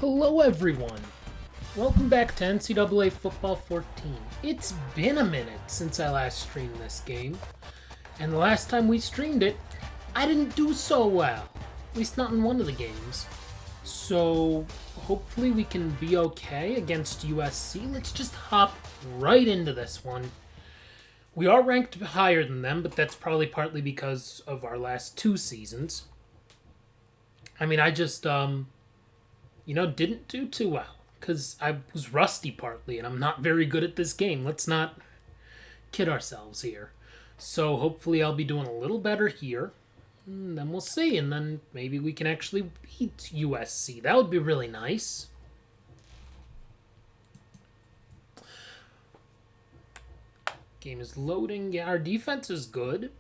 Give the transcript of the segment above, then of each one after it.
Hello everyone! Welcome back to NCAA Football 14. It's been a minute since I last streamed this game, and the last time we streamed it, I didn't do so well. At least not in one of the games. So, hopefully we can be okay against USC. Let's just hop right into this one. We are ranked higher than them, but that's probably partly because of our last two seasons. I mean, I just, didn't do too well. Because I was rusty partly, and I'm not very good at this game. Let's not kid ourselves here. So hopefully I'll be doing a little better here. And then we'll see, and then maybe we can actually beat USC. That would be really nice. Game is loading. Yeah, our defense is good.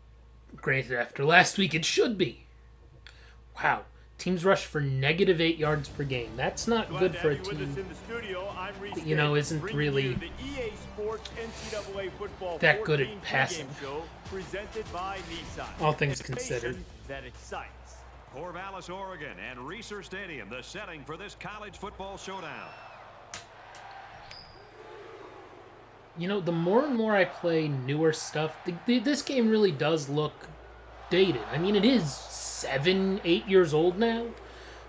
Granted, after last week, it should be. Wow. Teams rush for -8 yards per game. That's not good for a team that, isn't really that good at passing. All things considered. Corvallis, Oregon, and Reser Stadium, the setting for this college football showdown. The more and more I play newer stuff, this game really does look dated. I mean, it is 7-8 years old now,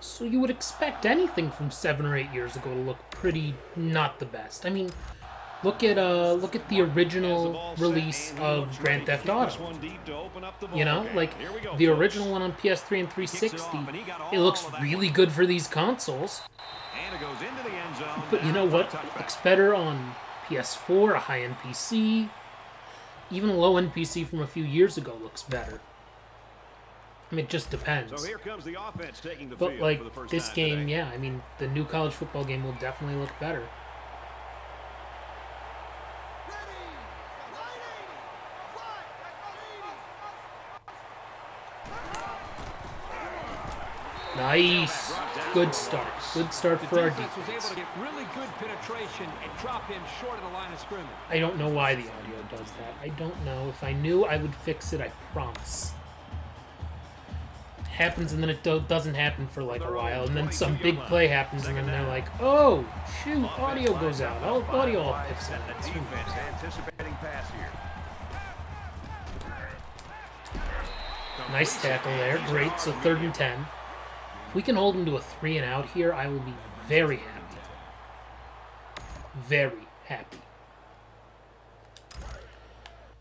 so you would expect anything from 7 or 8 years ago to look pretty not the best. I mean, look at the original release of Grand Theft Auto. Like the original one on PS3 and 360. It looks really good for these consoles. But you know what? It looks better on PS4, a high-end PC. Even a low-end PC from a few years ago looks better. I mean, it just depends. So here comes the offense taking the but field like for the first this time game, today. yeah, I mean, the new college football game will definitely look better. Nice. Good start. Good start for our defense. Was able to get really good penetration and drop him short of the line of scrimmage. I don't know why the audio does that. I don't know. If I knew, I would fix it. I promise. It happens and then it doesn't happen for like a while, and then some big play happens, and then they're like, "Oh, shoot! Audio goes out. Audio all picks up." Anticipating pass here. Nice tackle there. Great. So 3rd and 10. If we can hold him to a 3 and out here, I will be very happy. Very happy.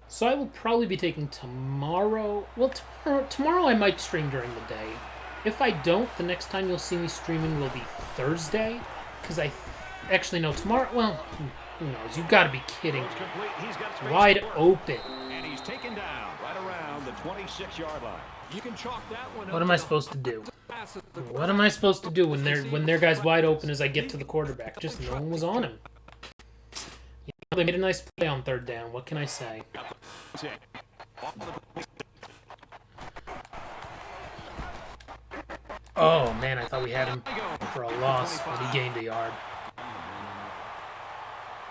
So I will probably be taking tomorrow. Well, tomorrow I might stream during the day. If I don't, the next time you'll see me streaming will be Thursday. Because actually, no, tomorrow, well, who knows? You've got to be kidding me. Wide open. And he's taken down right around the 26-yard line. You can chalk that one up. What am I supposed to do? What am I supposed to do when their guy's wide open as I get to the quarterback? Just no one was on him. They made a nice play on 3rd down. What can I say? Oh, man, I thought we had him for a loss, but he gained a yard.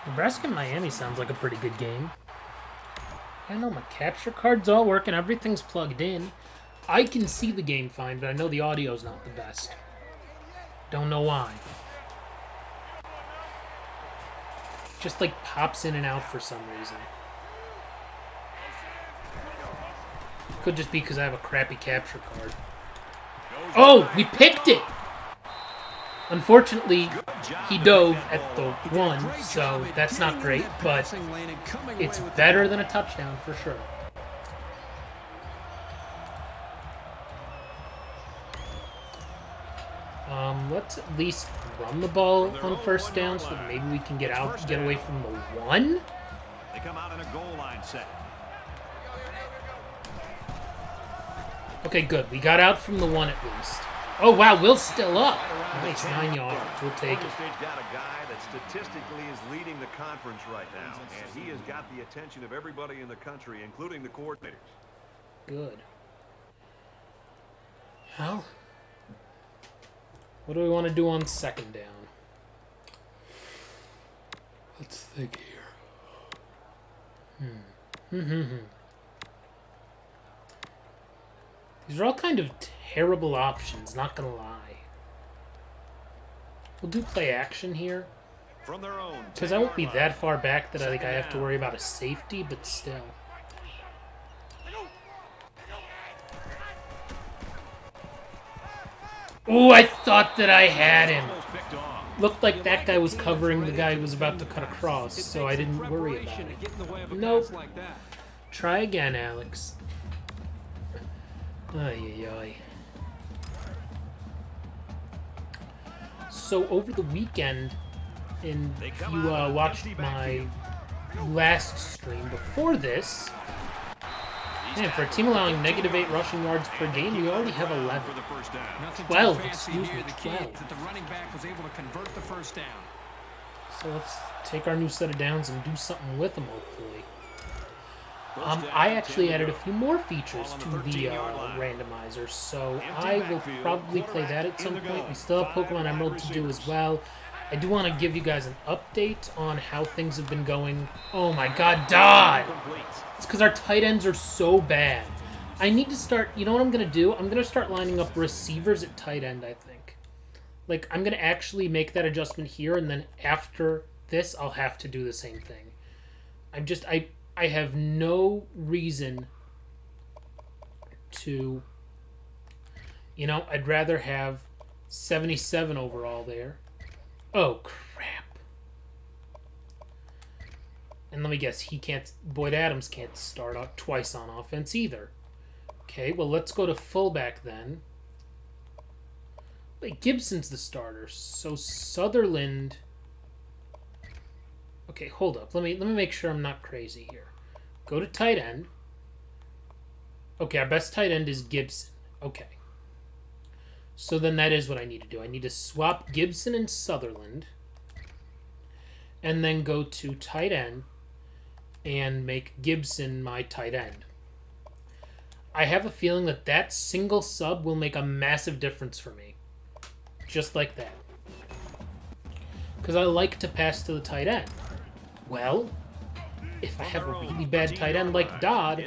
Nebraska and Miami sounds like a pretty good game. I know my capture card's all working. Everything's plugged in. I can see the game fine, but I know the audio's not the best. Don't know why. Just like pops in and out for some reason. Could just be because I have a crappy capture card. Oh, we picked it! Unfortunately, he dove at the 1, so that's not great, but it's better than a touchdown for sure. Let's at least run the ball on 1st down so that maybe we can get away from the 1. They come out in a goal line set. Okay, good. We got out from the 1 at least. Oh, wow, Will's still up. Nice, 9 yards. We'll take it. State's got a guy that statistically is leading the conference right now, and he has got the attention of everybody in the country, including the coordinators. Good. Well, what do we want to do on 2nd down? Let's think here. These are all kind of terrible options, not gonna lie. We'll do play action here. From their own Because I won't be that far back that I think I have to worry about a safety, but still. Oh, I thought that I had him. Looked like that guy was covering the guy who was about to cut across, so I didn't worry about it. Nope. Try again, Alex. Ay, ay, ay. So over the weekend, and if you watched my last stream before this, man, for a team allowing -8 rushing yards per game, we already have 11. 12, excuse me, 12. So let's take our new set of downs and do something with them, hopefully. I actually added a few more features to the randomizer, so I will probably play that at some point. We still have Pokemon Emerald to do as well. I do want to give you guys an update on how things have been going. Oh my god, Dodd! It's because our tight ends are so bad. I need to start, you know what I'm going to do? I'm going to start lining up receivers at tight end, I think. Like, I'm going to actually make that adjustment here, and then after this, I'll have to do the same thing. I have no reason to, you know, I'd rather have 77 overall there. Oh, crap. And let me guess, Boyd Adams can't start out twice on offense either. Okay, well, let's go to fullback then. Wait, Gibson's the starter, so Sutherland... Okay, hold up. Let me make sure I'm not crazy here. Go to tight end. Okay, our best tight end is Gibson. Okay. So then that is what I need to do. I need to swap Gibson and Sutherland. And then go to tight end and make Gibson my tight end. I have a feeling that that single sub will make a massive difference for me. Just like that. Because I like to pass to the tight end. Well, if I have a really bad tight end like Dodd,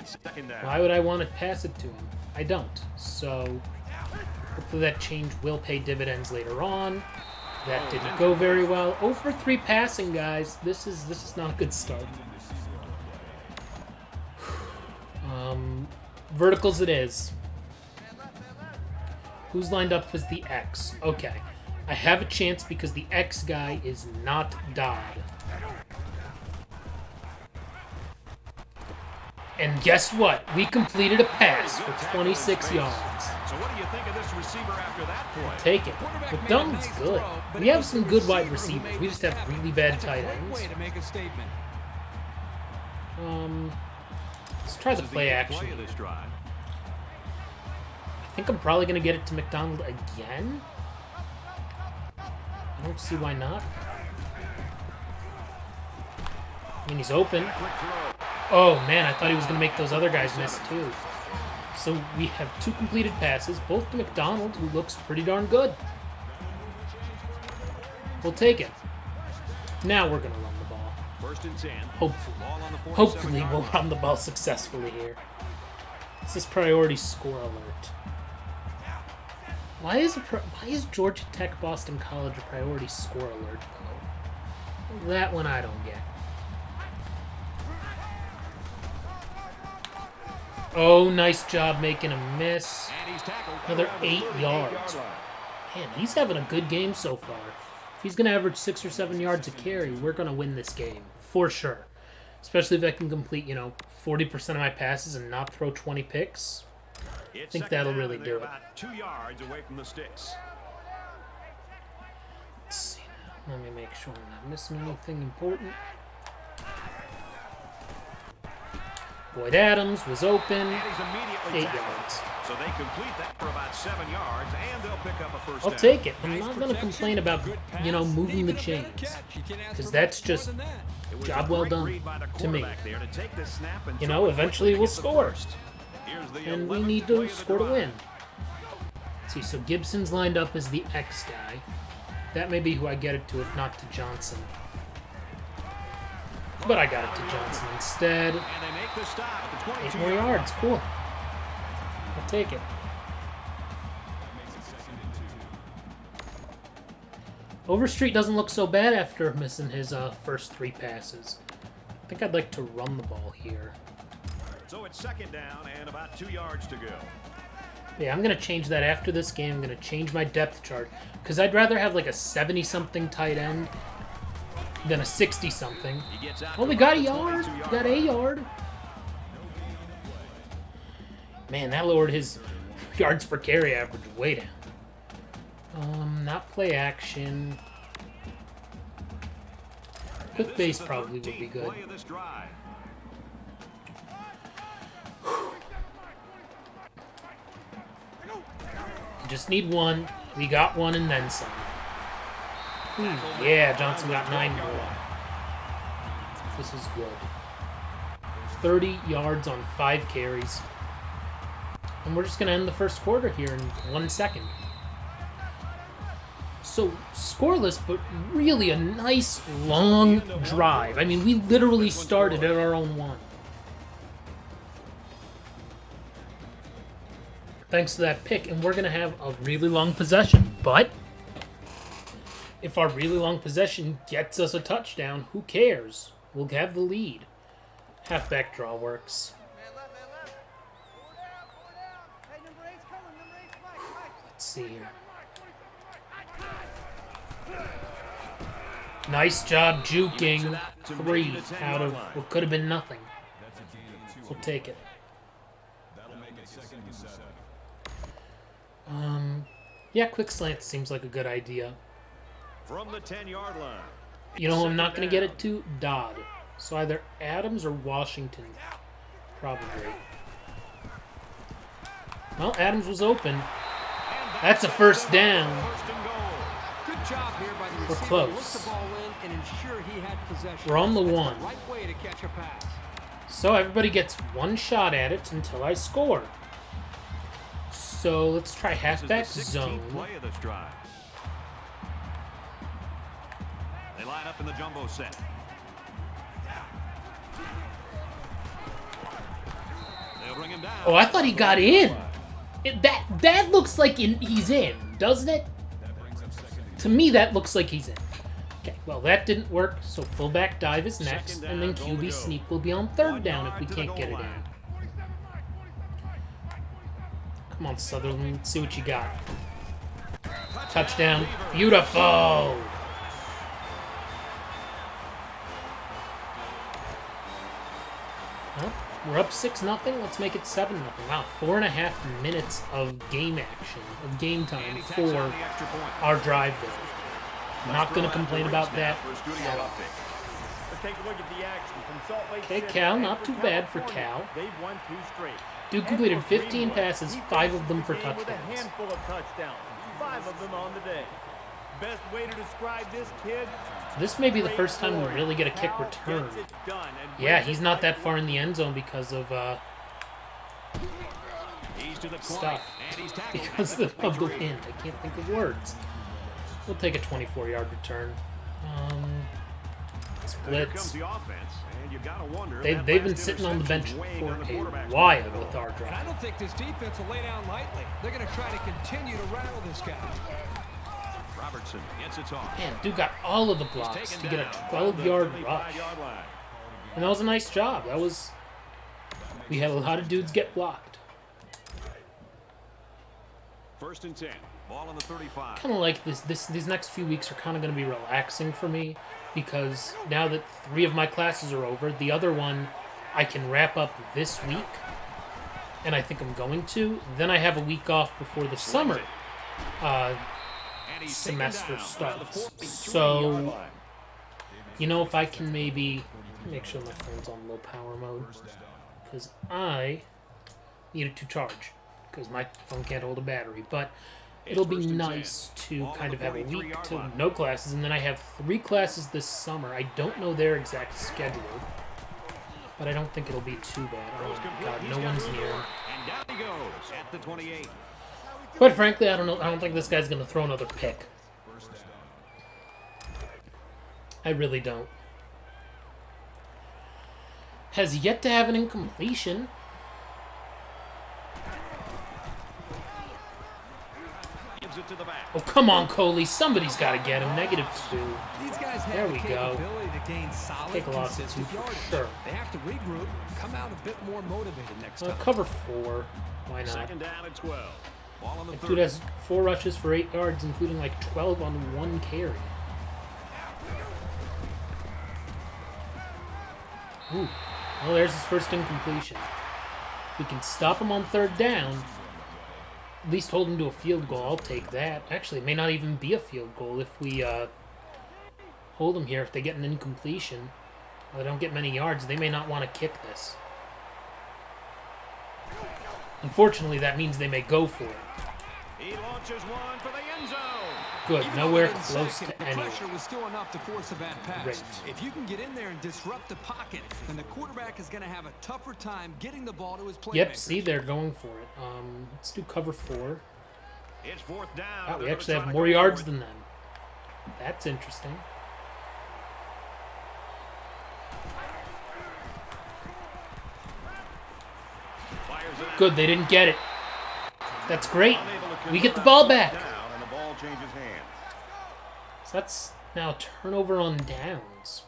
why would I want to pass it to him? I don't. So, hopefully that change will pay dividends later on. That didn't go very well. 0 for 3 passing, guys. This is not a good start. Verticals it is. Who's lined up as the X? Okay. I have a chance because the X guy is not Dodd. And guess what? We completed a pass for 26 yards. So what do you think of this receiver after that play? Take it. McDonald's good. We have some good wide receivers. We just have really bad tight ends. Let's try the play action. I think I'm probably going to get it to McDonald again. I don't see why not. I mean, he's open. Oh, man, I thought he was going to make those other guys miss, too. So we have 2 completed passes, both to McDonald, who looks pretty darn good. We'll take it. Now we're going to run the ball. First and 10. Hopefully. Hopefully we'll run the ball successfully here. This is priority score alert. Why is Georgia Tech Boston College a priority score alert, though? That one I don't get. Oh, nice job making a miss. Another 8 yards. Man, he's having a good game so far. If he's going to average 6 or 7 yards a carry, we're going to win this game. For sure. Especially if I can complete, 40% of my passes and not throw 20 picks. I think that'll really do it. 2 yards away from the sticks. Let's see now. Let me make sure I'm not missing anything important. Boyd Adams was open. 8 yards. So they complete that for about 7 yards, and they'll pick up a first down. I'll take it. I'm not going to complain about, moving the chains. Because that's just job well done to me. Eventually we'll score. And we need to score to win. Let's see, so Gibson's lined up as the X guy. That may be who I get it to, if not to Johnson. But I got it to Johnson instead. 8 more yards. Cool. I'll take it. Overstreet doesn't look so bad after missing his first 3 passes. I think I'd like to run the ball here. So it's second down and about 2 yards to go. Yeah, I'm going to change that after this game. I'm going to change my depth chart. Because I'd rather have like a 70-something tight end than a 60-something. Only got a yard. Got a yard. Man, that lowered his yards per carry average way down. Not play action. Quick base probably would be good. Just need one. We got one and then some. Yeah, Johnson got 9 more. This is good. 30 yards on 5 carries. And we're just going to end the first quarter here in 1 second. So, scoreless, but really a nice, long drive. I mean, we literally started at our own 1. Thanks to that pick, and we're going to have a really long possession. But if our really long possession gets us a touchdown, who cares? We'll have the lead. Halfback draw works. Let's see here. Nice job juking 3 out of what could have been nothing. We'll take it. Yeah, quick slant seems like a good idea. From the 10-yard line. You know who I'm not going to get it to? Dodd. So either Adams or Washington. Probably. Well, Adams was open. That's a first down. Good job here by the We're receiver. close. Look the ball in and ensure he had possession. We're on the That's 1. the right way to catch a pass. So everybody gets 1 shot at it until I score. So let's try halfback zone. Play of this drive. They line up in the jumbo set. They'll bring him down. Oh, I thought he got in. That looks like he's in, doesn't it? To me, that looks like he's in. Okay, well, that didn't work, so fullback dive is next, and then QB sneak will be on 3rd down if we can't get it in. Come on, Sutherland, let's see what you got. Touchdown. Beautiful! Well, we're up 6-0. Let's make it 7-0. Wow, 4.5 minutes of game action, of game time for our drive there. I'm not going to complain about that. Okay, Cal, not too bad for Cal. Dude completed 15 passes, 5 of them for touchdowns. 5 of them on the day. Best way to describe this kid. This may be the first time we really get a kick return. Yeah, he's not that far in the end zone because of stuff. Because of the wind. I can't think of words. We'll take a 24-yard return. Blitz. They've been sitting on the bench for a while with our drive. I don't think this defense will lay down lightly. They're going to try to continue to rattle this guy. Robertson gets it off. Man, dude got all of the blocks to get a 12-yard rush. And that was a nice job. We had a lot of dudes get blocked. 1st and 10. Ball on the 35. Kind of like these next few weeks are kind of going to be relaxing for me because now that 3 of my classes are over, the other one I can wrap up this week, and I think I'm going to. Then I have a week off before the summer semester starts. So, you know, if I can maybe make sure my phone's on low power mode, because I need it to charge, because my phone can't hold a battery, but it'll be nice to kind of have a week to no classes, and then I have 3 classes this summer. I don't know their exact schedule, but I don't think it'll be too bad. Oh God, no one's near. And down he goes at the 28. Quite frankly, I don't know. I don't think this guy's gonna throw another pick. I really don't. Has yet to have an incompletion. Moves it to the back. Oh, come on, Coley. Somebody's got to get him. -2. These guys There have we the go. capability to gain solid, Take a loss of consistent 2 for yardage. sure. They have to regroup, come out a bit more motivated next time. Cover 4. Why not? Second down and 12. Ball on the That 30. dude has 4 rushes for 8 yards, including like 12 on 1 carry. Ooh. Well, there's his first incompletion. If we can stop him on 3rd down, at least hold him to a field goal, I'll take that. Actually, it may not even be a field goal if we hold him here. If they get an incompletion, or they don't get many yards, they may not want to kick this. Unfortunately, that means they may go for it. He launches one for the end zone. Good, Even nowhere though close second, to the anyone. pressure was still enough to force a bad pass. Great. If you can get in there and disrupt the pocket, then the quarterback is going to have a tougher time getting the ball to his playmakers. Yep, see, they're going for it. Let's do cover 4. It's 4th down. Wow, we They're actually have trying to more go yards for it. than them. That's interesting. Fires it out. Good, they didn't get it. That's great. Unable to We get the convert ball on back. down, and the ball changes hands. So that's now a turnover on downs.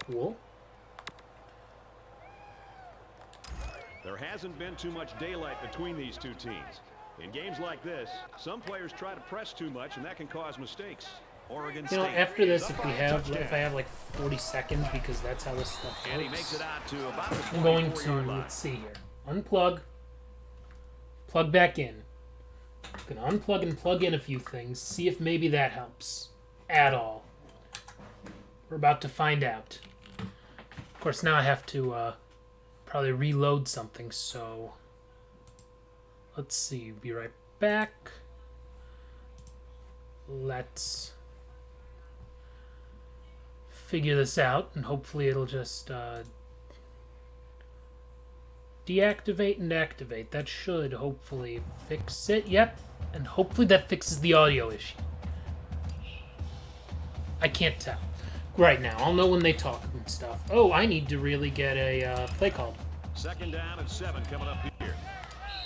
Cool. There hasn't been too much daylight between these two teams. In games like this, some players try to press too much, and that can cause mistakes. Oregon You know, State after this, is up if by we a have, touchdown. if I have like 40 seconds, because that's how this stuff And he makes works, it out to about the I'm going to, 24-yard line. let's see here, unplug, plug back in. I'm gonna unplug and plug in a few things, see if maybe that helps at all. We're about to find out. Of course, now I have to probably reload something, so let's see, be right back. Let's figure this out, and hopefully it'll just deactivate and activate. That should hopefully fix it. Yep, and hopefully that fixes the audio issue. I can't tell right now. I'll know when they talk and stuff. Oh, I need to really get a play called. Second down and 7 coming up here.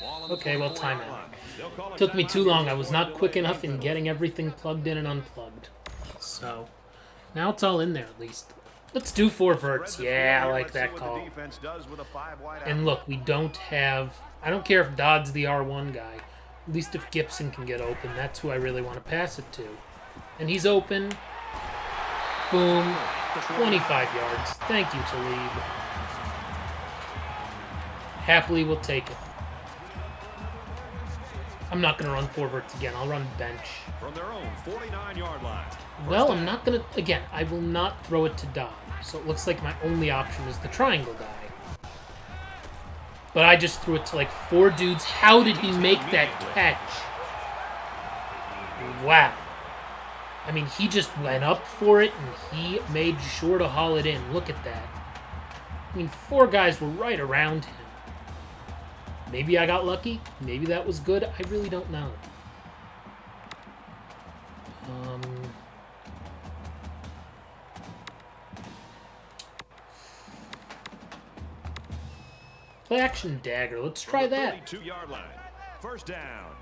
Ball on the Okay, well, 24-yard timeout. line. They'll call a Took me timeout too long. here I was before not quick delay enough in penalty. getting everything plugged in and unplugged. So now it's all in there at least. Let's do 4 verts. Yeah, I like that call. And look, we don't have... I don't care if Dodd's the R1 guy. At least if Gibson can get open, that's who I really want to pass it to. And he's open. Boom. 25 yards. Thank you, Talib. Happily we'll take it. I'm not going to run 4 verts again. I'll run bench. From their own 49-yard line. Well, I'm not going to... Again, I will not throw it to Dodd. So it looks like my only option is the triangle guy. But I just threw it to like 4 dudes. How did he make that catch? Wow. I mean, he just went up for it, and he made sure to haul it in. Look at that. I mean, 4 guys were right around him. Maybe I got lucky. Maybe that was good. I really don't know. Play action dagger. Let's try that. 32-yard line. First down.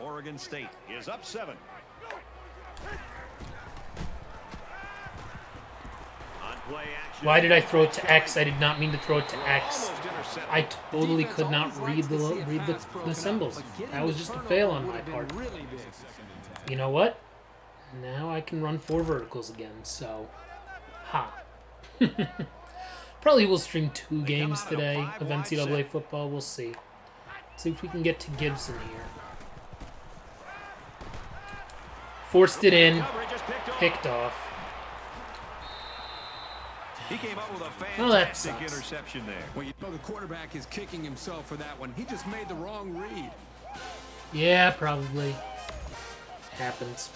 Oregon State is up 7. On play action. Why did I throw it to X? I did not mean to throw it to X. Almost intercepted. I totally could not read the symbols. That was just a fail on my part. You know what? Now I can run 4 verticals again, so... Ha. Probably will stream 2 games today of NCAA football. We'll see. See if we can get to Gibson here. Forced it in. Picked off. He came up with a Well, that fantastic sucks. interception there. Well, you know the quarterback is kicking himself for that one. He just made the wrong read. Yeah, probably. Happens.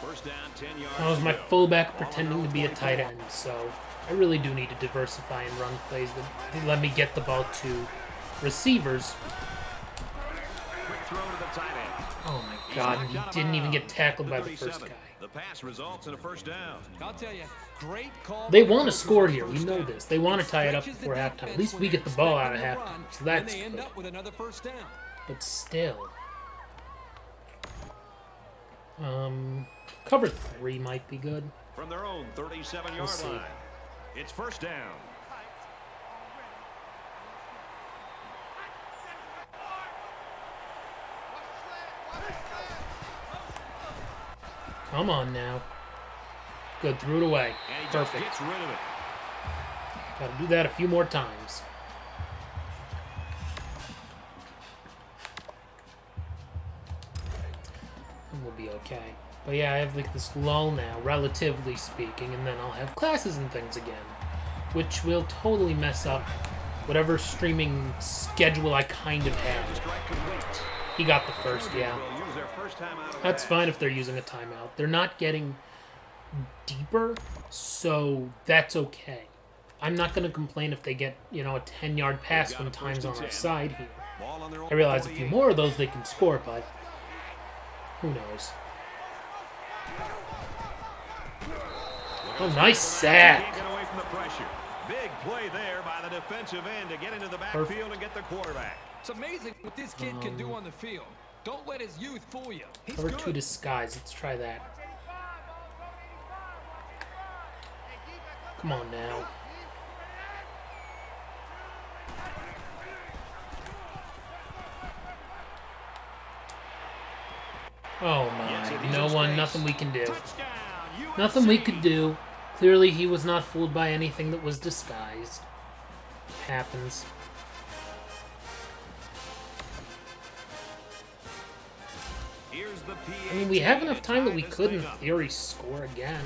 First down, 10 yards. That was my to go. fullback Ball on pretending their to be a own tight 44. end, so I really do need to diversify and run plays that let me get the ball to receivers. Quick throw to the tight end. Oh my god, and he didn't even get tackled by the first guy. The pass results in a first down. I'll tell you, great call. They want to score here. We know this. They want to tie it up before halftime. At least we get the ball out of halftime, so that's they end good. up with another first down. But still. Cover 3 might be good. From their own 37-yard We'll line. It's first down. Come on now. Good, threw it away. And he just Perfect. gets rid of it. Gotta do that a few more times. And we'll be okay. But yeah, I have like this lull now, relatively speaking, and then I'll have classes and things again, which will totally mess up whatever streaming schedule I kind of have. Strike complete. He got the first, yeah. Will use their first time out of That's bounds. fine if they're using a timeout. They're not getting deeper, so that's okay. I'm not going to complain if they get, you know, a 10-yard pass when time's on our side here. Ball on their own I realize a 48. few more of those they can score, but who knows? Oh, nice sack. Can't get away from the pressure. Big play there by the defensive end to get into the backfield and get the quarterback. It's amazing what this kid can do on the field. Don't let his youth fool you. He's Cover good. 2 disguise. Let's try that. Come on now. Oh my, no one, nothing we can do. Touchdown, Nothing we USC. could do. Clearly he was not fooled by anything that was disguised. Happens. Here's the I mean, we have PAT enough to time that tie we this could, in thing up. theory, score again.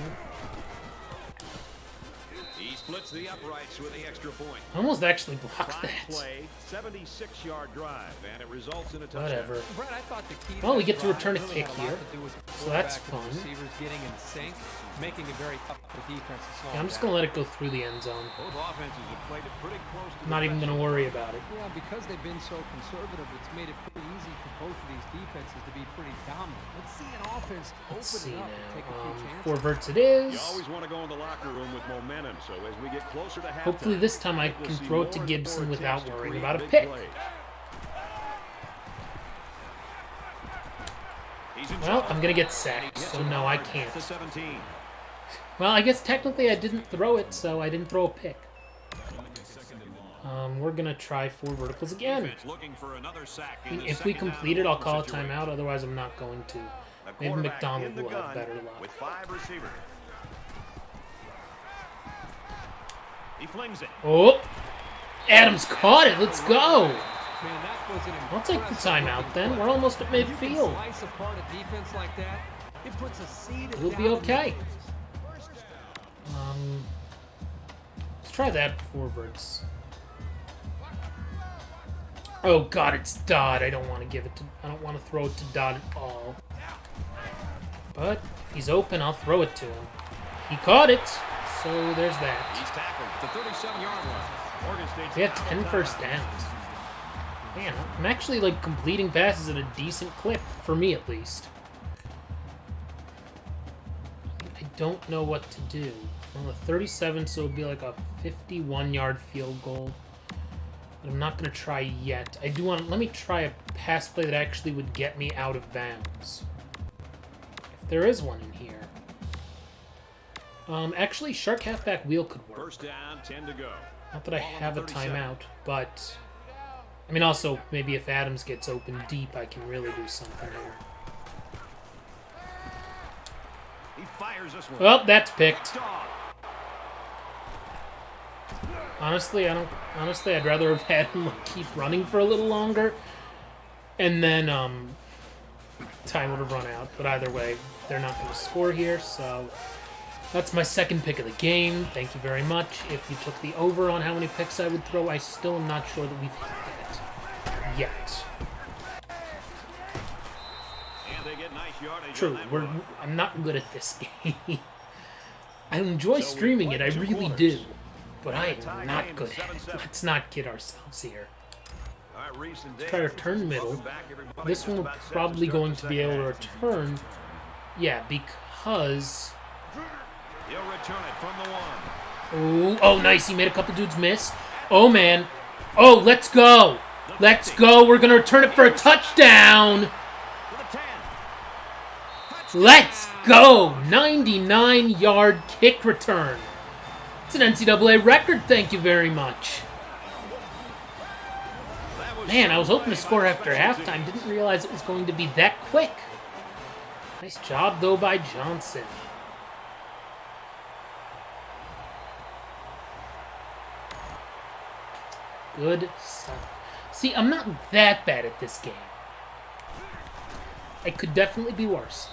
He splits the uprights with the extra point. I almost actually blocked Fine that. play, 76-yard drive, and it results in a touchdown. Whatever. Brett, I thought the key Well, we that get to drive return a really kick had a lot here, to do with the so that's quarterback and fun. Receivers getting in sync, making it very tough for the defense to slow Yeah, I'm them just down. going to let it go through the end zone. Both offenses have played it pretty close to I'm not even going to worry about it. Yeah, because they've been so conservative, it's made it pretty easy for both of these defenses to be pretty dominant. Let's see an offense Let's open see it up and take a few now. chances. 4 verts it is. You always want to go in the locker room with momentum, so as we get closer to halftime, Hopefully this time I we'll can see throw it more to and Gibson more without attempts to worrying create about a big pick. plays. He's in Well, trouble. I'm going to get And he sacked, gets so it no, I hard can't. at the 17. Well, I guess technically I didn't throw it, so I didn't throw a pick. We're going to try 4 verticals again. Defense looking for another sack I in mean, the if we second down complete it, I'll call a situation. timeout, otherwise I'm not going to. The Maybe quarterback McDonald in the will have gun better luck. with 5 receivers. He flings it. Oh! Adams caught it! Let's go! Man, that was an I'll take the impressive timeout looking then. play. We're almost at When you can midfield. slice apart a defense like that, it puts a seed We'll be down. okay. Let's try that 4 verts. Oh god, it's Dodd. I don't want to give it to. I don't want to throw it to Dodd at all. But if he's open, I'll throw it to him. He caught it, so there's that. He's tackled at the 37-yard line. Oregon State's We had out 10 of first timeout. downs. Man, I'm actually like completing passes at a decent clip, for me at least. I don't know what to do. Well, a 37, so it would be like a 51-yard field goal. But I'm not going to try yet. I do want to... Let me try a pass play that actually would get me out of bounds. If there is one in here. Actually, shark halfback wheel could work. First down, 10 to go. Not that I Ball on have a 37. timeout, but... I mean, also, maybe if Adams gets open deep, I can really do something here. He fires this one. Well, that's picked. Dog. Honestly, I'd rather have had him like, keep running for a little longer, and then time would have run out. But either way, they're not going to score here, so that's my second pick of the game. Thank you very much. If you took the over on how many picks I would throw, I still am not sure that we've hit that yet. And they get nice yardage on True, that run. I'm not good at this game. I enjoy So we streaming it, I played 2 really quarters. do. But And I a tie am not game, good at it. 7-7. Let's not kid ourselves here. All right, Reese and Try to Dave, return middle. welcome back, everybody. This Just one we're about set probably start going the to be second able to half. return. Yeah, because... He'll return it from the one. Ooh, oh, nice. He made a couple dudes miss. Oh, man. Oh, let's go. Let's go. We're going to return it for a touchdown. Let's go. 99-yard kick return. It's an NCAA record. Thank you very much. Man, I was hoping to score after halftime. Didn't realize it was going to be that quick. Nice job, though, by Johnson. Good stuff. See, I'm not that bad at this game. I could definitely be worse.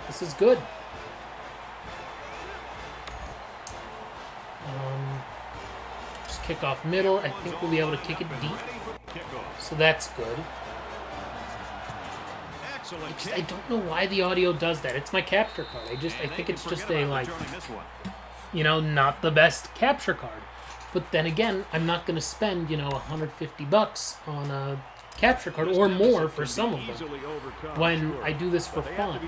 This is good. Just kick off middle. I think we'll be able to kick it deep. So that's good. I don't know why the audio does that. It's my capture card. I think it's just a, like, you know, not the best capture card. But then again, I'm not going to spend, you know, $150 on a capture card or more for some of them when I do this for fun.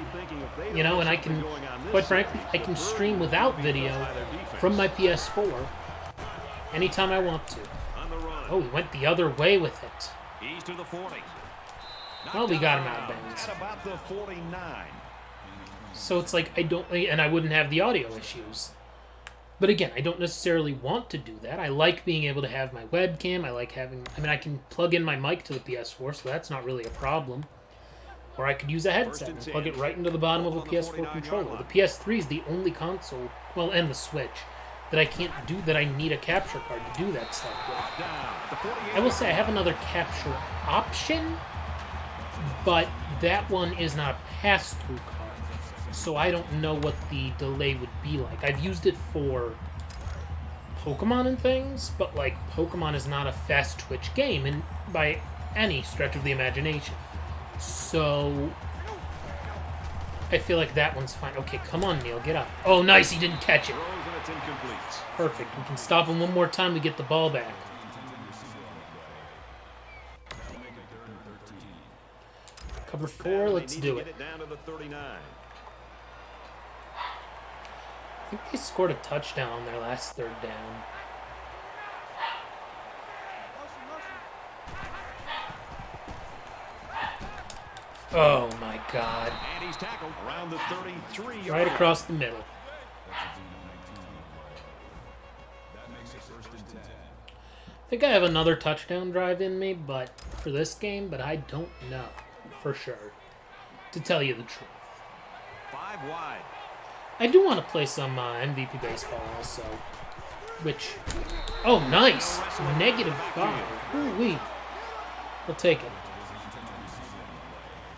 You know, and I can, quite frankly, I can stream without video from my PS4 anytime I want to. Oh, he went the other way with it. He's to the 40. Well, we got him out of bounds. So it's like I don't, and I wouldn't have the audio issues. But again, I don't necessarily want to do that. I like being able to have my webcam. I like having, I mean, I can plug in my mic to the PS4, so that's not really a problem. Or I could use a headset and plug it right into the bottom of a PS4 controller. The PS3 is the only console, well, and the Switch, that I can't do, that I need a capture card to do that stuff with. I will say I have another capture option, but that one is not a pass-through card, so I don't know what the delay would be like. I've used it for Pokemon and things, but, like, Pokemon is not a fast-twitch game and by any stretch of the imagination. So I feel like that one's fine. Okay, come on, Neil, get up. Oh, nice, he didn't catch it. Perfect. We can stop him one more time to get the ball back. Cover 4, let's do it. I think they scored a touchdown on their last third down. Oh my God. And he's tackled around the 33. Right across the middle. I think I have another touchdown drive in me, but for this game, but I don't know for sure, to tell you the truth. 5 wide. I do want to play some MVP baseball also, which, oh nice, -5. Ooh-wee. We'll take it.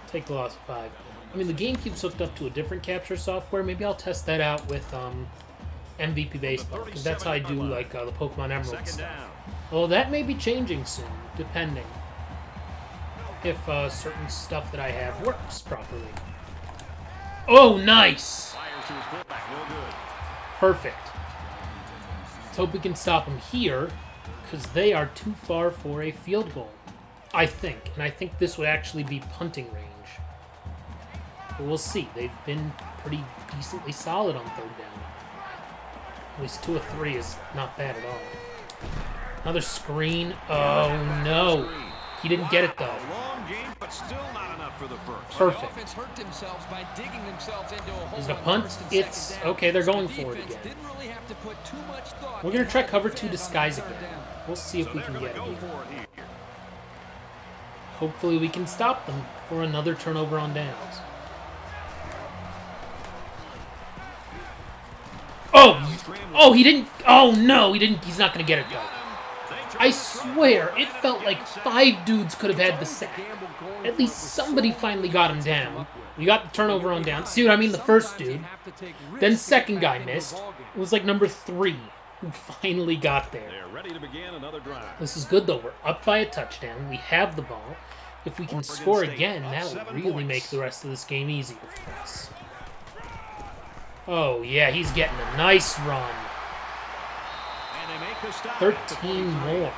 Take the loss of 5. I mean, the GameCube's hooked up to a different capture software. Maybe I'll test that out with MVP baseball, because that's how I do like the Pokemon Emerald stuff. Well, that may be changing soon, depending if certain stuff that I have works properly. Oh, nice! Perfect. Let's hope we can stop them here, because they are too far for a field goal, I think. And I think this would actually be punting range. But we'll see. They've been pretty decently solid on third down. At least 2 of 3 is not bad at all. Another screen. Oh, no. He didn't get it, though. Perfect. Is it a punt? It's... Okay, they're going for it again. We're going to try cover 2 disguise again. We'll see if we can get it here. Hopefully we can stop them for another turnover on downs. Oh, he didn't... Oh, no, he didn't... He's not going to get it, though. I swear, it felt like 5 dudes could have had the sack. At least somebody finally got him down. We got the turnover on down. See what I mean? The first dude. Then second guy missed. It was like number 3 who finally got there. This is good, though. We're up by a touchdown. We have the ball. If we can score again, that will really make the rest of this game easier for us. Oh, yeah, he's getting a nice run. 13 more.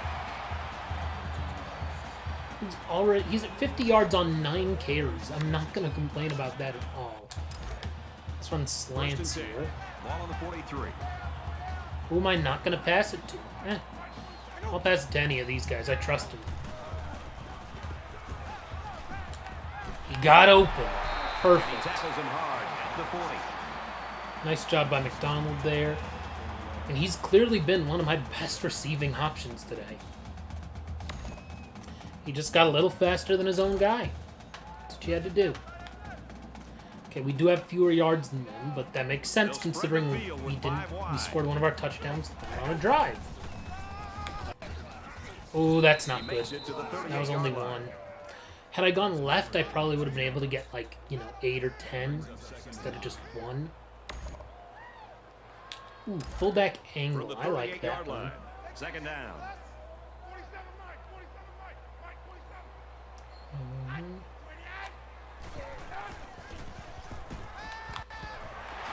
He's at 50 yards on 9 carries. I'm not going to complain about that at all. Let's run slants here. Ball on the 43. Who am I not going to pass it to? I'll pass it to any of these guys. I trust him. He got open. Perfect. Tackles him hard at the 40. Nice job by McDonald there. And he's clearly been one of my best receiving options today. He just got a little faster than his own guy. That's what you had to do. Okay, we do have fewer yards than them, but that makes sense considering we scored one of our touchdowns on a drive. Oh, that's not good. That was only one. Had I gone left, I probably would have been able to get, like, 8 or 10 instead of just 1. Ooh, fullback angle. I like that one. Second down.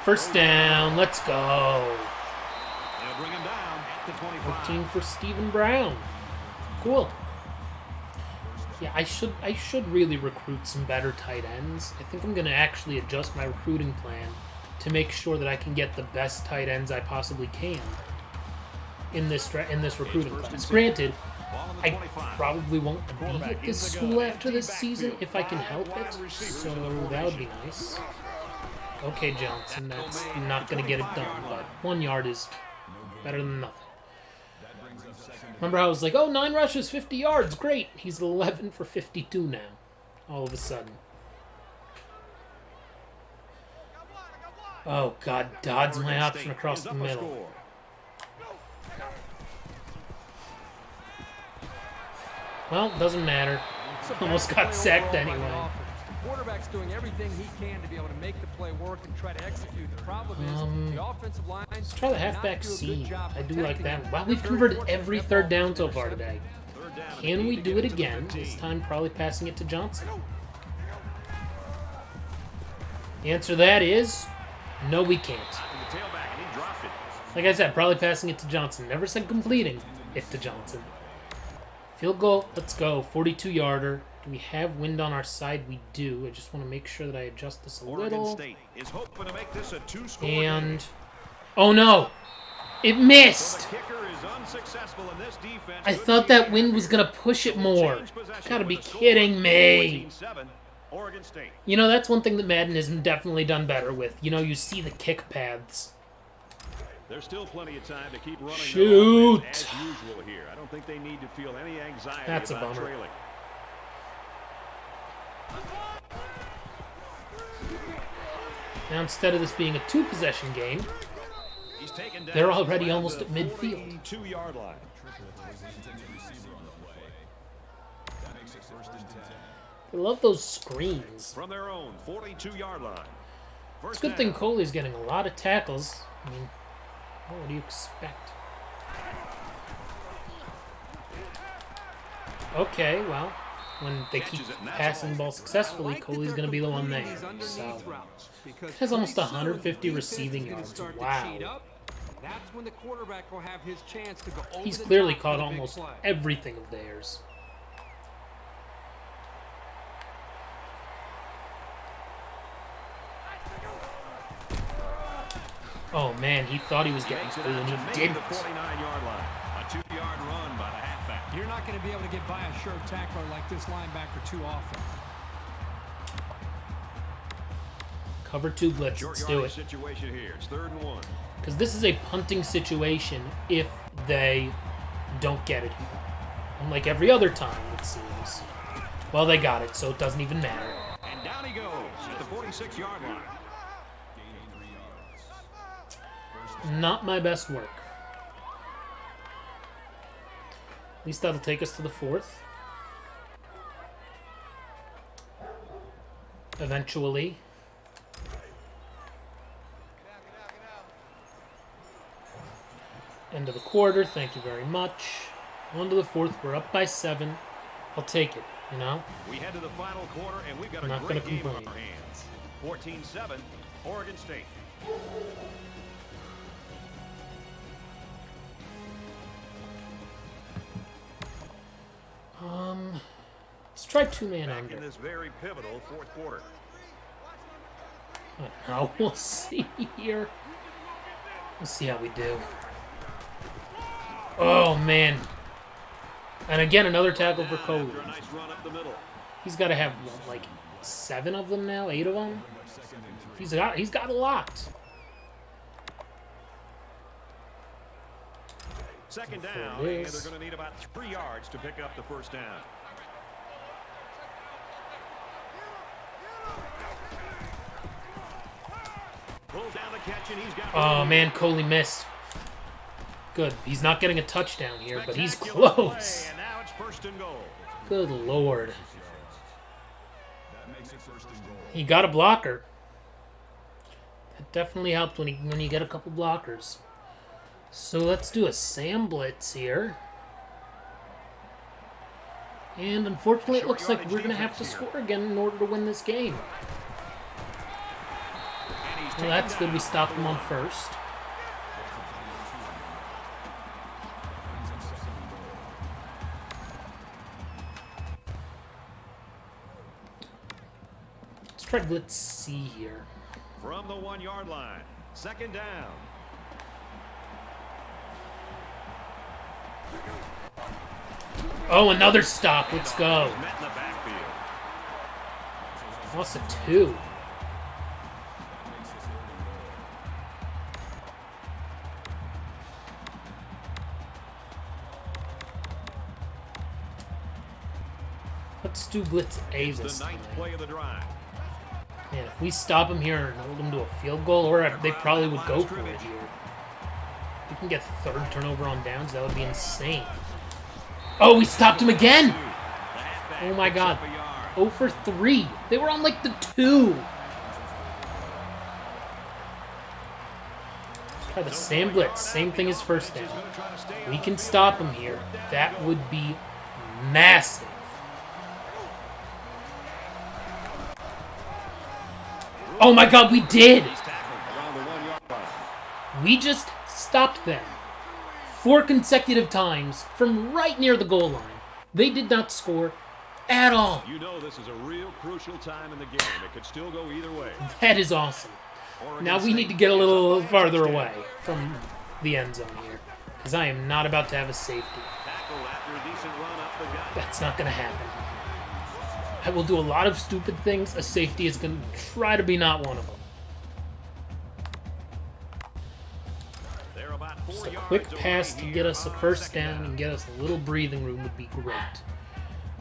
First down. Let's go. They'll bring him down at the 25. 14 for Stephen Brown. Cool. Yeah, I should really recruit some better tight ends. I think I'm going to actually adjust my recruiting plan to make sure that I can get the best tight ends I possibly can in this recruiting class. Granted, I probably won't be at this school after this season if I can help it, so that would be nice. Okay, Johnson, that's not going to get it done, but 1 yard is better than nothing. Remember how I was like, oh, 9 rushes, 50 yards, great. He's 11 for 52 now, all of a sudden. Oh, God, Dodd's my option across the middle. Well, doesn't matter. Almost got sacked anyway. Quarterback's doing everything he can to be able to make the play work and try to execute. The problem is the offensive line. Let's try the halfback seam. I do like that. Wow, we've converted every third down so far today. Can we do it again? This time probably passing it to Johnson. The answer to that is no, we can't. Like I said, probably passing it to Johnson. Never said completing it to Johnson. Field goal. Let's go. 42-yarder. Do we have wind on our side? We do. I just want to make sure that I adjust this a little. And oh no, it missed. I thought that wind was gonna push it more. Gotta be kidding me. That's one thing that Madden has definitely done better with. You see the kick paths. There's still plenty of time to keep running. Shoot. As usual here. I don't think they need to feel any anxiety That's about a bummer. trailing. Now instead of this being a 2-possession game, they're already almost at midfield. 2-yard line. I love those screens. From their own 42-yard line. It's a good thing Coley's getting a lot of tackles. I mean, what do you expect? Okay, well, when they keep passing the ball successfully, Coley's going to be the one there. So, he has almost 150 receiving yards. Wow. That's when the quarterback will have his chance to go over. He's clearly caught almost everything of theirs. Oh man, he thought he was getting through and he didn't. 49-yard line. A 2-yard run by the halfback. You're not going to be able to get by a sure tackler like this linebacker too often. Cover 2 blitz. Let's do it. Situation here. It's 3rd and 1. Because this is a punting situation if they don't get it here. Unlike every other time, it seems. Well, they got it, so it doesn't even matter. And down he goes at the 46-yard line. Not my best work. At least that'll take us to the 4th. Eventually. End of the quarter. Thank you very much. On to the 4th. We're up by 7. I'll take it, We head to the final quarter, and we've got a Not great gonna game on complain. our hands. 14-7, Oregon State. try two-man Back under. in this very pivotal fourth quarter. I don't know. We'll see here. We'll see how we do. Oh, man. And again, another tackle for Coley. After a nice run up the middle. He's got to have, what, like 7 of them now? 8 of them? He's got it locked. Second down, and they're going to need about 3 yards to pick up the first down. Pulls down the catch, and he's got. Oh, man, Coley missed. Good. He's not getting a touchdown here, but he's close. And now it's first and goal. Good Lord. He got a blocker. That definitely helped when you get a couple blockers. So let's do a Sam Blitz here. And unfortunately, it looks like we're going to have to score again in order to win this game. Well, that's good. We stopped him on first. Let's try Blitz C here. From the 1-yard line. Second down. Oh, another stop. Let's go. Met in the backfield. Lost a 2. Let's do Blitz A It's this the time. 9th play of the drive. Man, if we stop him here and hold him to a field goal, or they probably would go for it here. We can get 3rd turnover on downs. That would be insane. Oh, we stopped him again! Oh my god. 0 for 3. They were on like the 2. Try the Sam Blitz. Same thing as first down. If we can stop him here, that would be massive. Oh my god, we did! We just stopped them 4 consecutive times from right near the goal line. They did not score at all. You know this is a real crucial time in the game. It could still go either way. That is awesome. Now we need to get a little farther away from the end zone here, because I am not about to have a safety. That's not going to happen. I will do a lot of stupid things. A safety is going to try to be not one of them. Just a quick pass to get us a first down and get us a little breathing room would be great.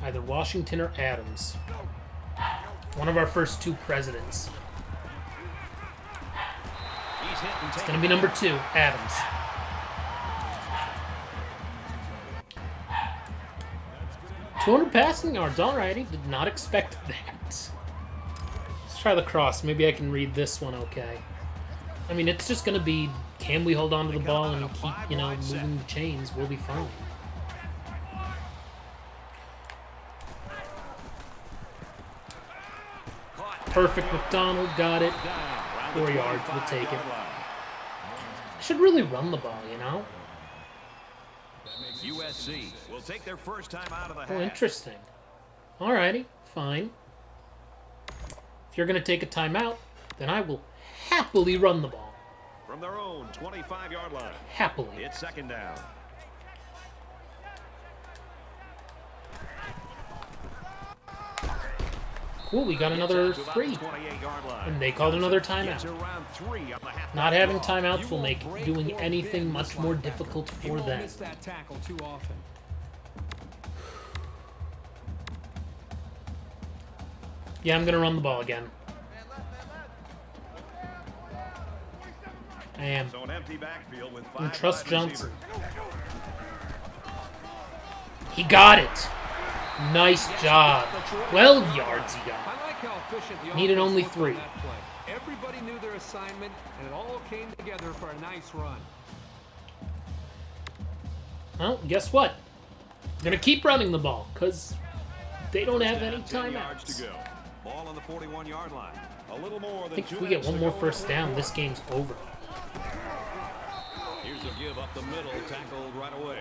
Either Washington or Adams. One of our first 2 presidents. It's going to be number 2, Adams. .200 passing yards, alrighty. Did not expect that. Let's try the cross. Maybe I can read this one okay. I mean, it's just going to be, can we hold on to the ball and keep, moving the chains? We'll be fine. Perfect, McDonald, got it. 4 yards, we'll take it. I should really run the ball, USC will take their first time out of the half. Oh, interesting. Alrighty, fine. If you're going to take a timeout, then I will happily run the ball. From their own 25-yard line. Happily. It's second down. Cool, we got another 3. And they called another timeout. Not having timeouts will make doing anything much more difficult for them. That tackle too often. Yeah, I'm going to run the ball again. I am. So an empty backfield with 5 And trust wide Johnson. receivers. He got it. Nice job. 12 yards he got. I like how efficient the Needed offense only looked on 3. that play. Everybody knew their assignment, and it all came together for a nice run. Well, guess what? I'm going to keep running the ball, because they don't have any 10 yards to timeouts. go. Ball on the 41-yard line. A little more I than think 2 if we get minutes one to more go. first down, this game's over. Here's a give up the middle, tackled right away.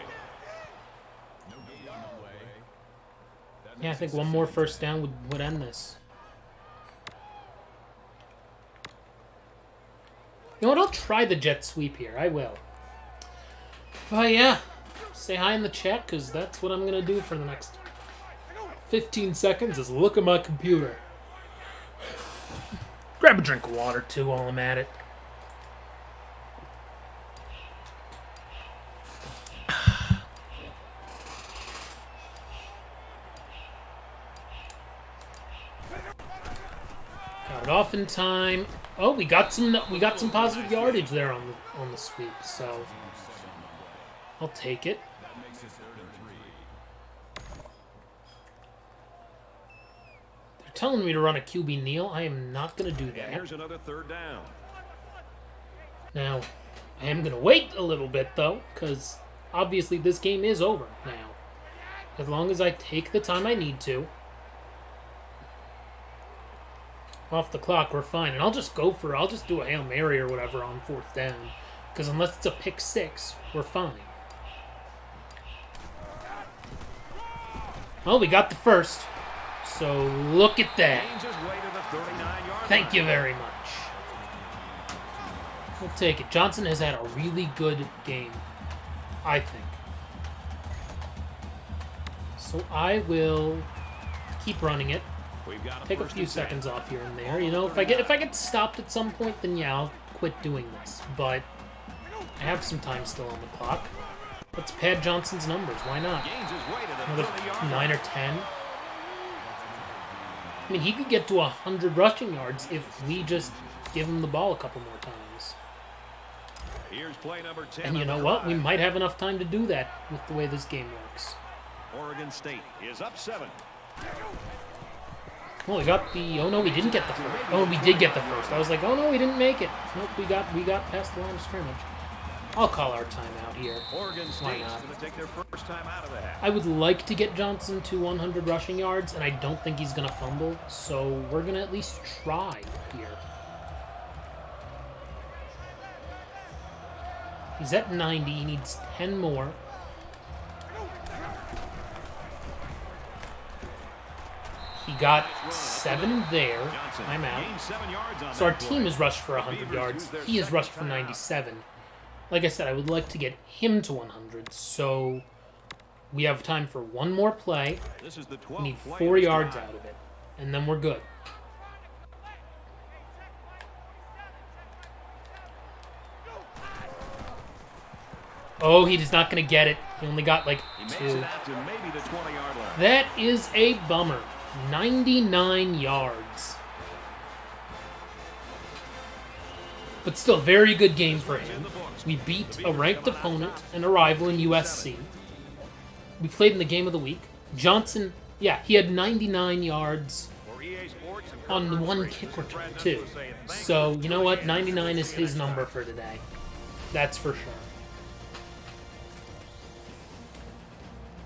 Yeah, I think one more first down would end this. You know what? I'll try the jet sweep here. I will. But yeah, say hi in the chat, because that's what I'm going to do for the next 15 seconds is look at my computer. Grab a drink of water, too, while I'm at it. Got it off in time. Oh, we got some positive yardage there on the sweep, so I'll take it. They're telling me to run a QB kneel. I am not going to do that. And here's another third down. Now, I am going to wait a little bit, though, because obviously this game is over now. As long as I take the time I need to. Off the clock, we're fine. And I'll just do a Hail Mary or whatever on fourth down. Because unless it's a pick six, we're fine. Well, we got the first. So look at that. Thank you very much. We'll take it. Johnson has had a really good game, I think. So I will keep running it. Take a few seconds off here and there. You know, if I get stopped at some point, then yeah, I'll quit doing this. But I have some time still on the clock. Let's pad Johnson's numbers. Why not? Another 9 or 10. I mean, he could get to 100 rushing yards if we just give him the ball a couple more times. Here's play number 10. And you know what? We might have enough time to do that with the way this game works. Oregon State is up 7. Well, we got the... Oh, no, we didn't get the first. Oh, we did get the first. I was like, oh, no, we didn't make it. Nope, we got past the line of scrimmage. I'll call our timeout here. Oregon State's going to take their first time out of the half. I would like to get Johnson to 100 rushing yards, and I don't think he's going to fumble, so we're going to at least try here. He's at 90. He needs 10 more. He got 7 there. I'm out. So our team has rushed for 100 yards. He has rushed for 97. Like I said, I would like to get him to 100, so we have time for one more play. We need 4 yards out of it, and then we're good. Oh, he's not going to get it. He only got like 2. That is a bummer. 99 yards. But still, very good game for him. We beat a ranked opponent and a rival in USC. We played in the game of the week. Johnson, yeah, he had 99 yards on one kick return, too. So, you know what? 99 is his number for today. That's for sure.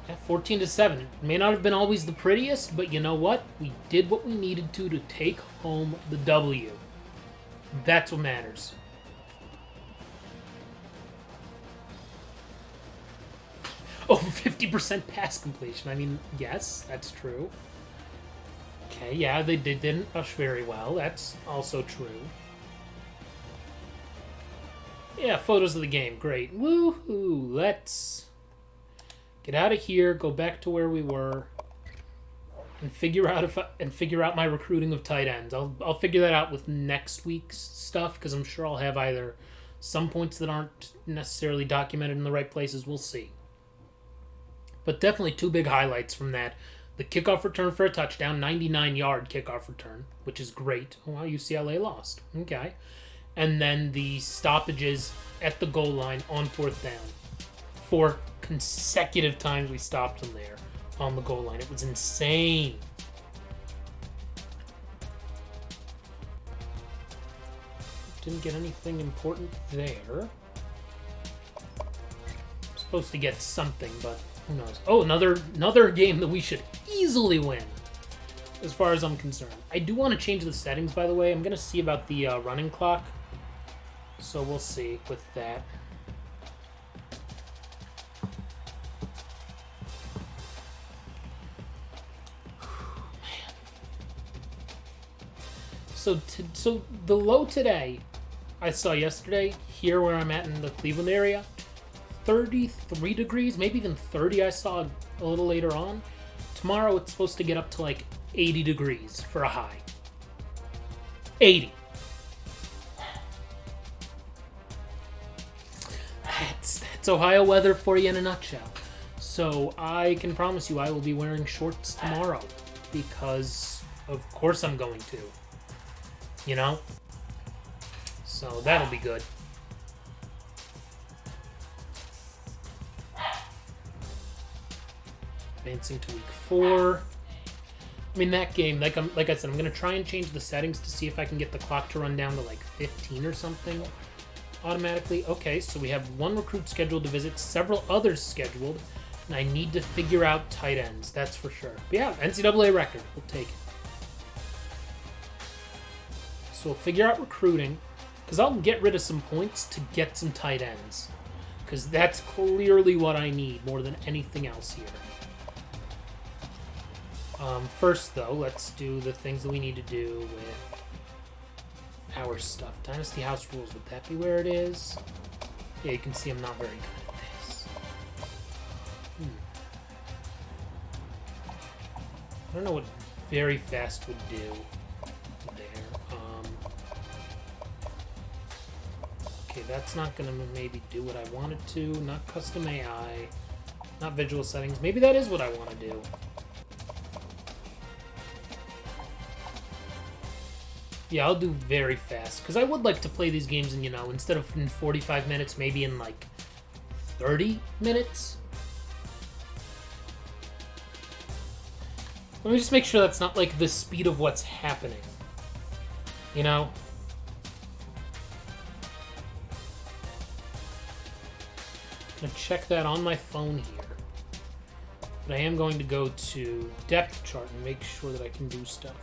Yeah, 14-7. It may not have been always the prettiest, but you know what? We did what we needed to take home the W. That's what matters. Oh, 50% pass completion. I mean, yes, that's true. Okay, yeah, they didn't rush very well. That's also true. Yeah, photos of the game. Great. Woohoo! Let's get out of here, go back to where we were, and figure out my recruiting of tight ends. I'll figure that out with next week's stuff, because I'm sure I'll have either some points that aren't necessarily documented in the right places. We'll see. But definitely 2 big highlights from that. The kickoff return for a touchdown, 99-yard kickoff return, which is great. Oh, wow, UCLA lost. Okay. And then the stoppages at the goal line on 4th down. 4 consecutive times we stopped them there on the goal line. It was insane. Didn't get anything important there. I'm supposed to get something, but who knows? Oh, another game that we should easily win, as far as I'm concerned. I do want to change the settings, by the way. I'm going to see about the running clock, so we'll see with that. So the low today, I saw yesterday, here where I'm at in the Cleveland area, 33 degrees, maybe even 30 I saw a little later on. Tomorrow it's supposed to get up to like 80 degrees for a high. 80. That's Ohio weather for you in a nutshell. So I can promise you I will be wearing shorts tomorrow because of course I'm going to. You know? So that'll be good. Advancing to week 4. I mean, that game, like I said, I'm going to try and change the settings to see if I can get the clock to run down to like 15 or something automatically. Okay, so we have 1 recruit scheduled to visit, several others scheduled, and I need to figure out tight ends, that's for sure. But yeah, NCAA record, we'll take it. So we'll figure out recruiting, because I'll get rid of some points to get some tight ends, because that's clearly what I need more than anything else here. First, though, let's do the things that we need to do with our stuff. Dynasty house rules, would that be where it is? Yeah, you can see I'm not very good at this. I don't know what very fast would do there. Okay, that's not going to maybe do what I want it to. Not custom AI. Not visual settings. Maybe that is what I want to do. Yeah, I'll do very fast, because I would like to play these games in, instead of in 45 minutes, maybe in, 30 minutes. Let me just make sure that's not, the speed of what's happening. You know? I'm going to check that on my phone here. But I am going to go to depth chart and make sure that I can do stuff.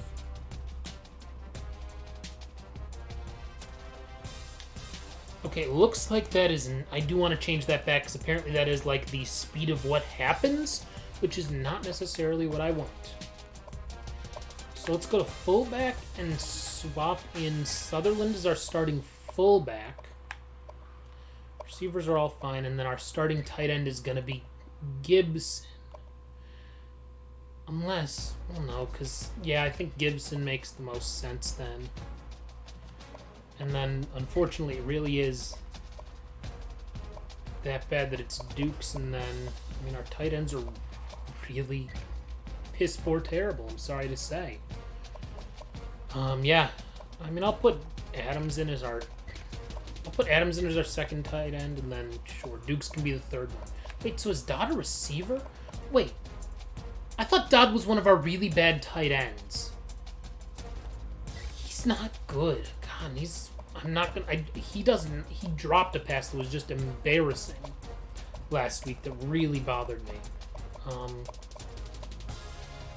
Okay, it looks like that isn't... I do want to change that back, because apparently that is, the speed of what happens, which is not necessarily what I want. So let's go to fullback and swap in Sutherland as our starting fullback. Receivers are all fine, and then our starting tight end is going to be Gibson. Unless... well, no, because, yeah, I think Gibson makes the most sense then. And then, unfortunately, it really is that bad that it's Dukes, and then, our tight ends are really piss-poor terrible, I'm sorry to say. Yeah, I'll put Adams in as our... second tight end, and then, sure, Dukes can be the third one. Wait, so is Dodd a receiver? Wait, I thought Dodd was one of our really bad tight ends. He's not good. God, he dropped a pass that was just embarrassing last week that really bothered me.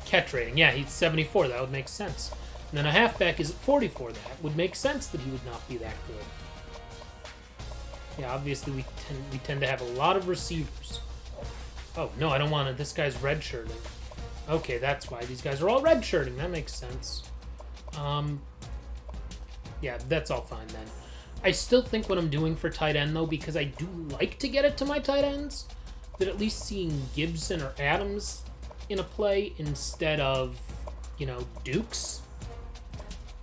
Catch rating, yeah, he's 74, that would make sense. And then a halfback is at 44, that would make sense that he would not be that good. Yeah, obviously we tend to have a lot of receivers. Oh, no, I don't want to, this guy's redshirting. Okay, that's why these guys are all redshirting, that makes sense. Yeah, that's all fine then. I still think what I'm doing for tight end, though, because I do like to get it to my tight ends, that at least seeing Gibson or Adams in a play instead of, Dukes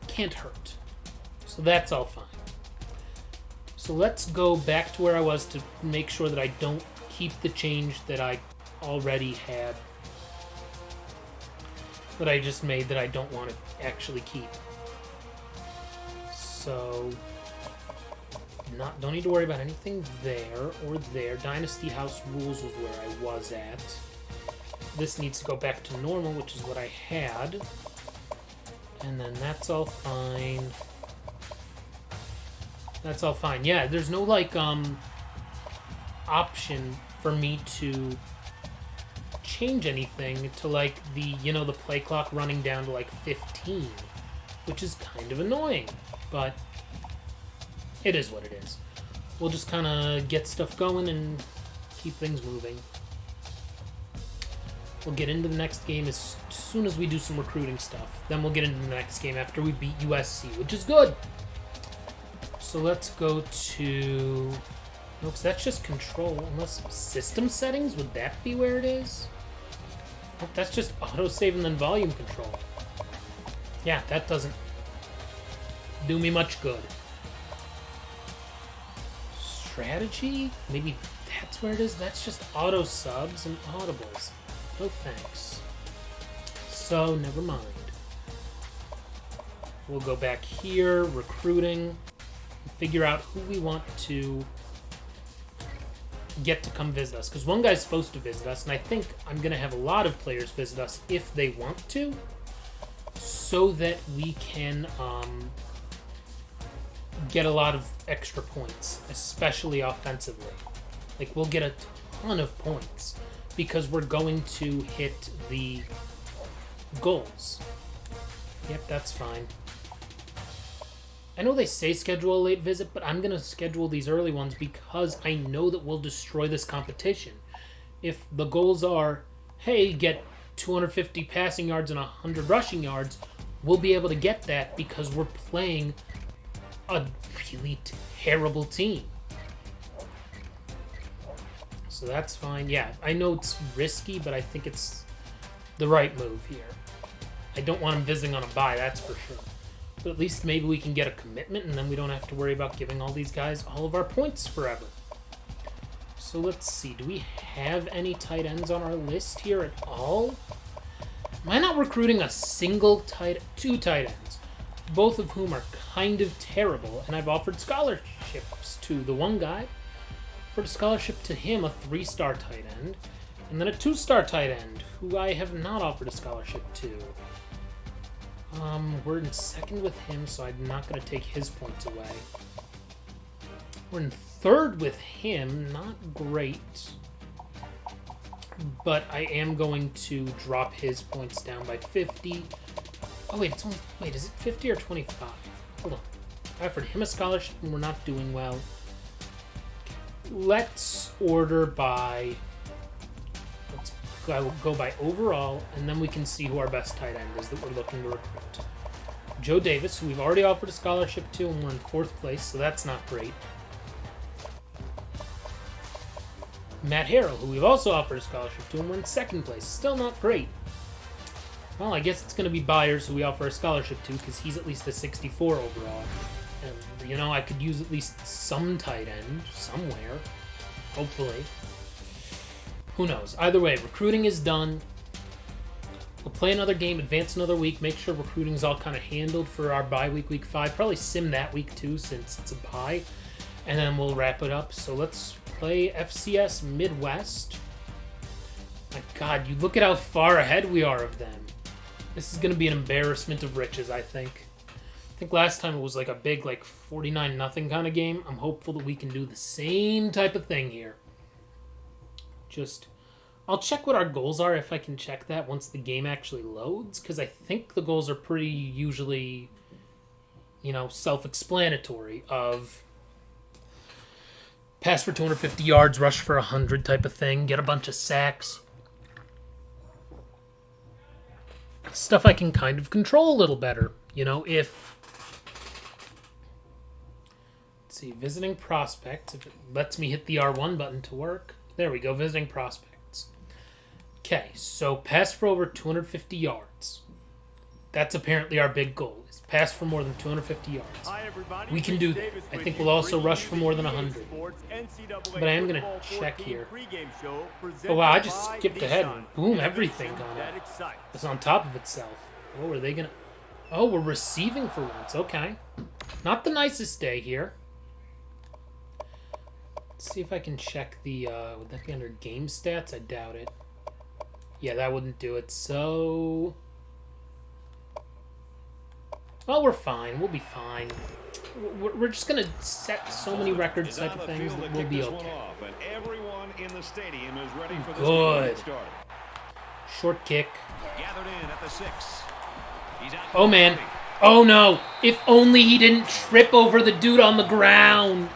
can't hurt. So that's all fine. So let's go back to where I was to make sure that I don't keep the change that I already had, that I just made that I don't want to actually keep. So, don't need to worry about anything there or there. Dynasty house rules was where I was at. This needs to go back to normal, which is what I had. And then that's all fine. That's all fine. Yeah, there's no, option for me to change anything to, the play clock running down to, 15, which is kind of annoying. But it is what it is. We'll just kind of get stuff going and keep things moving. We'll get into the next game as soon as we do some recruiting stuff. Then we'll get into the next game after we beat USC, which is good. So let's go to... No, because that's just control. Unless system settings, would that be where it is? Oh, that's just autosave and then volume control. Yeah, that doesn't do me much good. Strategy? Maybe that's where it is? That's just auto subs and audibles. No thanks. So, never mind. We'll go back here, recruiting, and figure out who we want to get to come visit us. Because one guy's supposed to visit us, and I think I'm going to have a lot of players visit us if they want to, so that we can get a lot of extra points, especially offensively. Like, we'll get a ton of points because we're going to hit the goals. Yep, that's fine. I know they say schedule a late visit, but I'm going to schedule these early ones because I know that we'll destroy this competition. If the goals are, hey, get 250 passing yards and 100 rushing yards, we'll be able to get that because we're playing a really terrible team. So that's fine. Yeah, I know it's risky, but I think it's the right move here. I don't want him visiting on a bye, that's for sure. But at least maybe we can get a commitment, and then we don't have to worry about giving all these guys all of our points forever. So let's see. Do we have any tight ends on our list here at all? Am I not recruiting a single two tight ends, both of whom are kind of terrible, and I've offered scholarships to the one guy. Offered a scholarship to him, a 3-star tight end, and then a 2-star tight end, who I have not offered a scholarship to. We're in second with him, so I'm not going to take his points away. We're in third with him, not great. But I am going to drop his points down by 50. Oh, wait, is it 50 or 25? Hold on. I offered him a scholarship, and we're not doing well. Let's order by... Let's go by overall, and then we can see who our best tight end is that we're looking to recruit. Joe Davis, who we've already offered a scholarship to, and we're in 4th place, so that's not great. Matt Harrell, who we've also offered a scholarship to, and we're in 2nd place. Still not great. Well, I guess it's going to be Byers, who we offer a scholarship to, because he's at least a 64 overall. And, you know, I could use at least some tight end somewhere. Hopefully. Who knows? Either way, recruiting is done. We'll play another game, advance another week, make sure recruiting's all kind of handled for our bye week, week 5. Probably sim that week too, since it's a bye. And then we'll wrap it up. So let's play FCS Midwest. My God, you look at how far ahead we are of them. This is going to be an embarrassment of riches, I think. I think last time it was like a big, 49-0 kind of game. I'm hopeful that we can do the same type of thing here. I'll check what our goals are if I can check that once the game actually loads, because I think the goals are pretty usually, self-explanatory of pass for 250 yards, rush for 100 type of thing, get a bunch of sacks. Stuff I can kind of control a little better, if... Let's see, visiting prospects, if it lets me hit the R1 button to work. There we go, visiting prospects. Okay, so pass for over 250 yards. That's apparently our big goal, is pass for more than 250 yards. Hi, everybody. We can do that. I think we'll also rush for more than 100. But I am going to check here. Oh, wow, I just skipped ahead and boom, everything gone up. It's on top of itself. Oh, are they going to... Oh, we're receiving for once. Okay. Not the nicest day here. Let's see if I can check the, would that be under game stats? I doubt it. Yeah, that wouldn't do it. So, well, we're fine. We'll be fine. We're just going to set so many records type of things that we'll be okay. Good. Short kick. Oh, man. Oh, no. If only he didn't trip over the dude on the ground.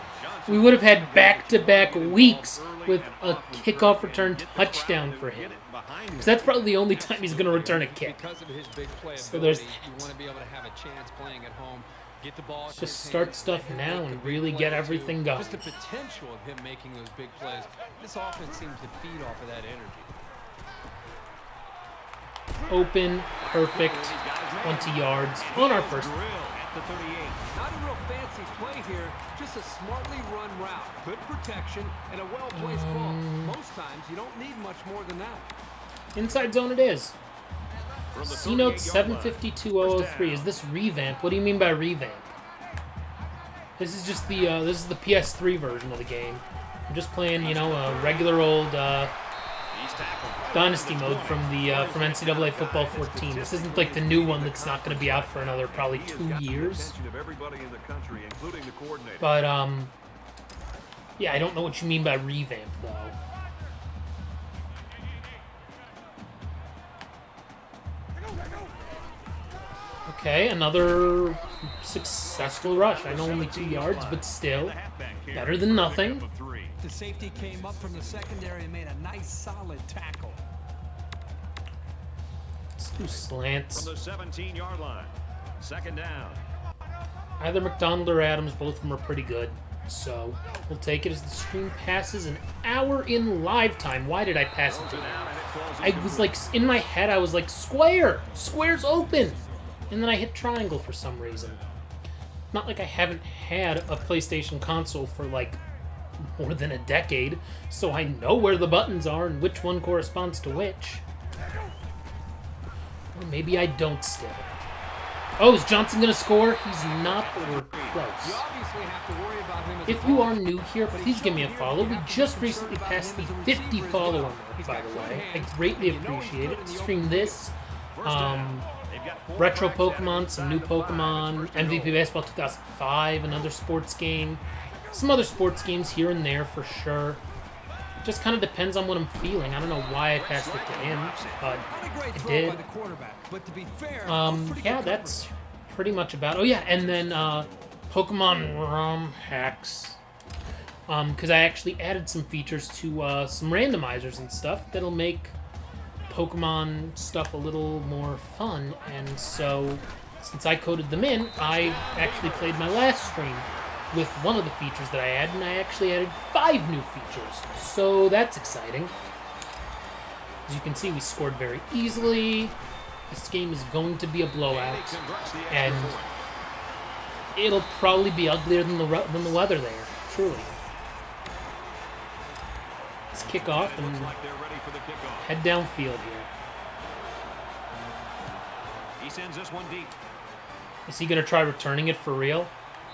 We would have had back-to-back weeks with a kickoff return touchdown for him. behind him. Because that's probably the only time he's going to return a kick. Because of his big play So there's ability, you want to be able to have a chance playing at home. Get the ball. Let's just start stuff now and really get everything going. Just the potential of him making those big plays. This offense seems to feed off of that energy. Open, perfect, 20 yards on our first. At the 38. Not a real fancy play here, just a smartly run route. Good protection and a well-placed ball. Most times, you don't need much more than that. Inside zone it is. From the C note 38-yard line. 752.003. Is this revamp? What do you mean by revamp? This is just the this is the PS3 version of the game. I'm just playing, you know, a regular old He's tackled. Dynasty mode from NCAA Football 14. This isn't like the new one that's not going to be out for another probably 2 years. Attention of everybody in the country, including the coordinator. But yeah, I don't know what you mean by revamp though. Okay, another successful rush. I know only 2 yards, but still better than nothing. The safety came up from the secondary and made a nice, solid tackle. Let's do slants. From the 17-yard line. Second down. Either McDonald or Adams, both of them are pretty good. So we'll take it as the stream passes an hour in live time. Why did I pass it to him? I was like, in my head, I was like, square! Square's open! And then I hit triangle for some reason. Not like I haven't had a PlayStation console for like more than a decade, so I know where the buttons are and which one corresponds to which. Or maybe I don't still. Oh, is Johnson going to score? He's not, but we're You close. obviously have to worry about him as If a you ball. are new here, please give me a follow. We just recently passed the 50 follower mark, by the way. I greatly appreciate it. Stream this, retro Pokemon, some new Pokemon, MVP Baseball 2005, another sports game, some other sports games here and there for sure. Just kind of depends on what I'm feeling. I don't know why I passed it to him, but Not a great I throw did. by the quarterback, but to be fair, pretty Yeah, good that's pretty much about. Oh yeah, and then Pokemon ROM hacks. Because I actually added some features to some randomizers and stuff that'll make Pokemon stuff a little more fun. And so, since I coded them in, I actually played my last stream with one of the features that I added, and I actually added 5 new features. So that's exciting. As you can see, we scored very easily. This game is going to be a blowout, and it'll probably be uglier than the weather there, truly. Let's kick off and head downfield here. He sends this one deep. Is he going to try returning it for real?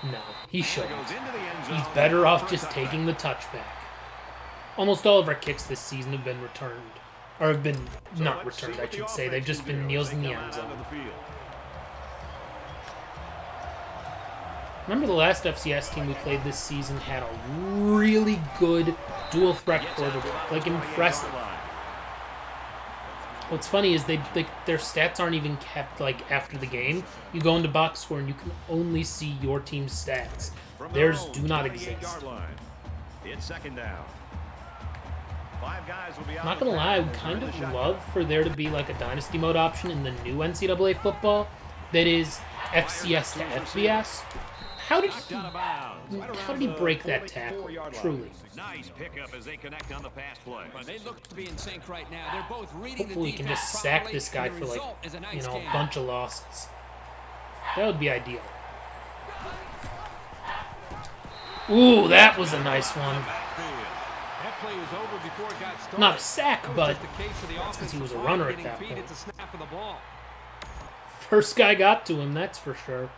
No, he shouldn't. Goes into the end zone. He's better off just taking the touchback. Almost all of our kicks this season have been returned. Or have been not returned, I should say. They've just been kneels in the end zone. Remember the last FCS team we played this season had a really good dual threat quarterback. Like, impressive. What's funny is their stats aren't even kept like after the game. You go into box score and you can only see your team's stats. Theirs do not exist. It's second down. 5 guys will be out. Not gonna lie, I would kind of love for there to be like a dynasty mode option in the new NCAA football that is FCS to FBS. How did he break that tackle? Truly. Nice pickup as they connect on the pass play. They look to be in sync right now. They're both reading Hopefully we the can defense just sack properly, this guy and the for like, result is a nice a game. bunch of losses. That would be ideal. Ooh, that was a nice one. That play was over before it got started. Not a sack, That was but just a case of the that's 'cause he was a offensive runner line at that getting beat point. at the snap of the ball. First guy got to him, that's for sure.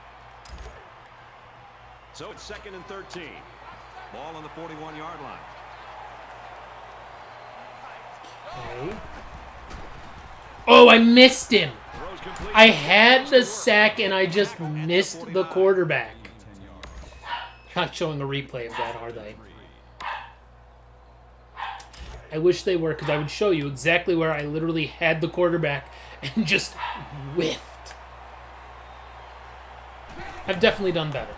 So it's 2nd and 13. Ball on the 41-yard line. Okay. Oh, I missed him. Throws complete. I had the sack and I just missed the quarterback. Not showing a replay of that, are they? I wish they were, because I would show you exactly where I literally had the quarterback and just whiffed. I've definitely done better.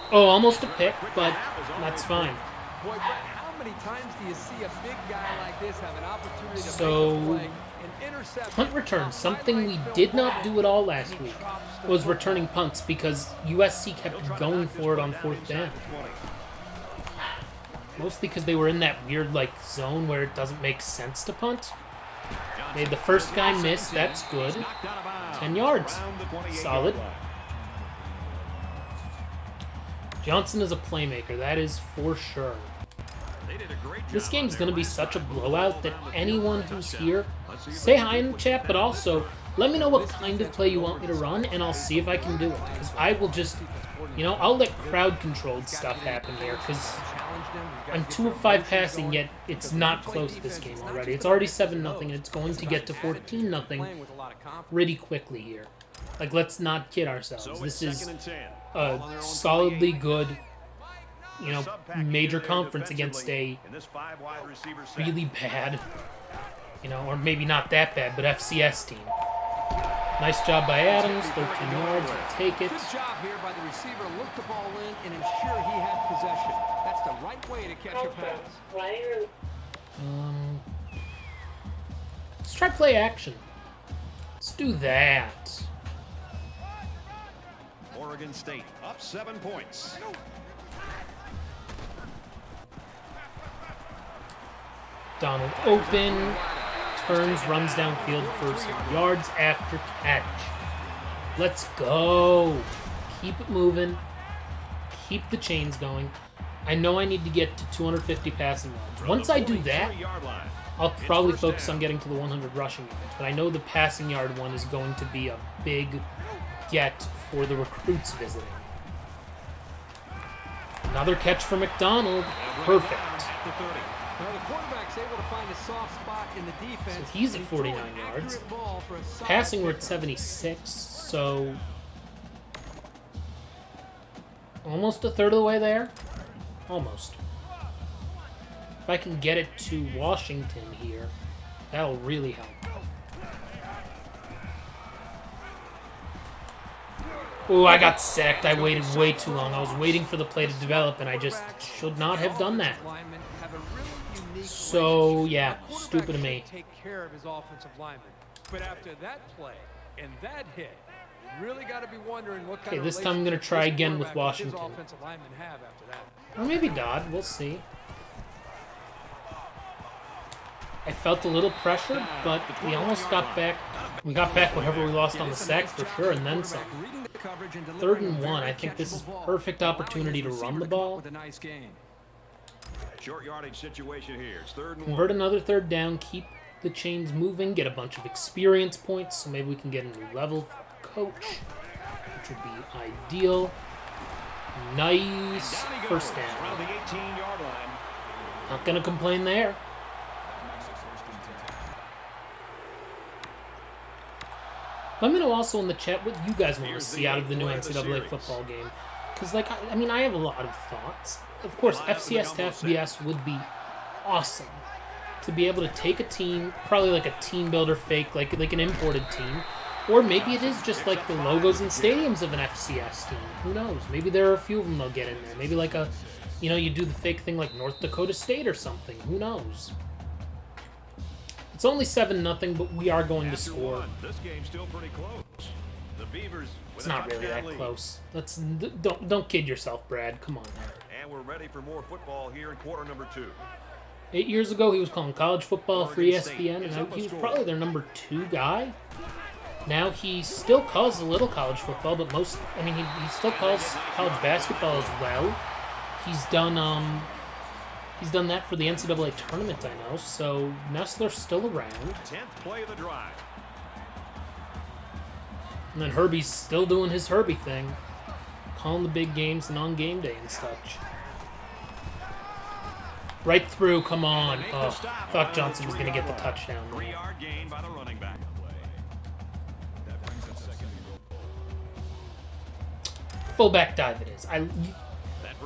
Oh, almost a pick, but that's fine. Boy, Brett, how many many times do you see a big guy like this have an opportunity to So, make a play and intercept punt it? return, something we did not do at all last week, was returning punts because USC kept going for it on 4th down. Mostly because they were in that weird, like, zone where it doesn't make sense to punt. Made the first guy miss, that's good. 10 yards, solid. Johnson is a playmaker, that is for sure. This game's going to be such a blowout that anyone who's here, say hi in the chat, but also let me know what kind of play you want me to run, and I'll see if I can do it. Because I will just, you know, I'll let crowd-controlled stuff happen here, because I'm 2 of 5 passing, yet it's not close this game already. It's already 7-0, and it's going to get to 14-0 pretty quickly here. Like, let's not kid ourselves. This is a solidly good, you know, major conference against a really bad, you know, or maybe not that bad, but FCS team. Nice job by Adams, 13 yards, I'll take it. Good job here by the receiver to look the ball in and ensure he had possession. That's the right way to catch a pass. Let's try play action. Let's do that. Oregon State up 7 points. Donald open, turns, runs downfield for some yards after catch. Let's go. Keep it moving. Keep the chains going. I know I need to get to 250 passing yards. Once I do that, I'll probably focus on getting to the 100 rushing yards. But I know the passing yard one is going to be a big get for the recruits visiting. Another catch for McDonald. Perfect. Now the quarterback's able to find a soft spot in the defense. So he's at 49 yards. Passing, we're at 76, so almost a third of the way there. Almost. If I can get it to Washington here, that'll really help. Oh, I got sacked. I waited way too long. I was waiting for the play to develop, and I just should not have done that. So, yeah, stupid of me. Take care of his offensive lineman. But after that play and that hit, you really got to be wondering what kind of this time I'm going to try again with Washington. offensive linemen have after that. Or maybe Dodd. We'll see. I felt a little pressure, but we almost got back. We got back whatever we lost on the sack for sure, and then some. 3rd and 1. I think this is perfect opportunity to run the ball. Short yardage situation here. It's 3rd and 1. Convert another 3rd down, keep the chains moving, get a bunch of experience points, so maybe we can get a new level for coach, which would be ideal. Nice first down. Around the 18-yard line. Not gonna complain there. Let me know also in the chat what you guys want to see out of the new NCAA football game. Because, like, I mean, I have a lot of thoughts. Of course, FCS to FBS would be awesome. To be able to take a team, probably like a team builder fake, like an imported team. Or maybe it is just like the logos and stadiums of an FCS team. Who knows? Maybe there are a few of them they'll get in there. Maybe like a, you know, you do the fake thing like North Dakota State or something. Who knows? It's only 7-0, but we are going to score. This game's still pretty close. The Beavers. It's not really that close. Don't kid yourself, Brad. Come on. And we're ready for more football here in quarter number 2. 8 years ago, he was calling college football for ESPN, and he was probably their number 2 guy. Now he still calls a little college football, but he still calls college basketball as well. He's done that for the NCAA tournament, I know, so Nestler's still around. 10th play of the drive. And then Herbie's still doing his Herbie thing, calling the big games and on game day and such. Right through, come on. Oh, thought Johnson was going to get the touchdown there. 3-yard gain by the running back. Fullback dive it is.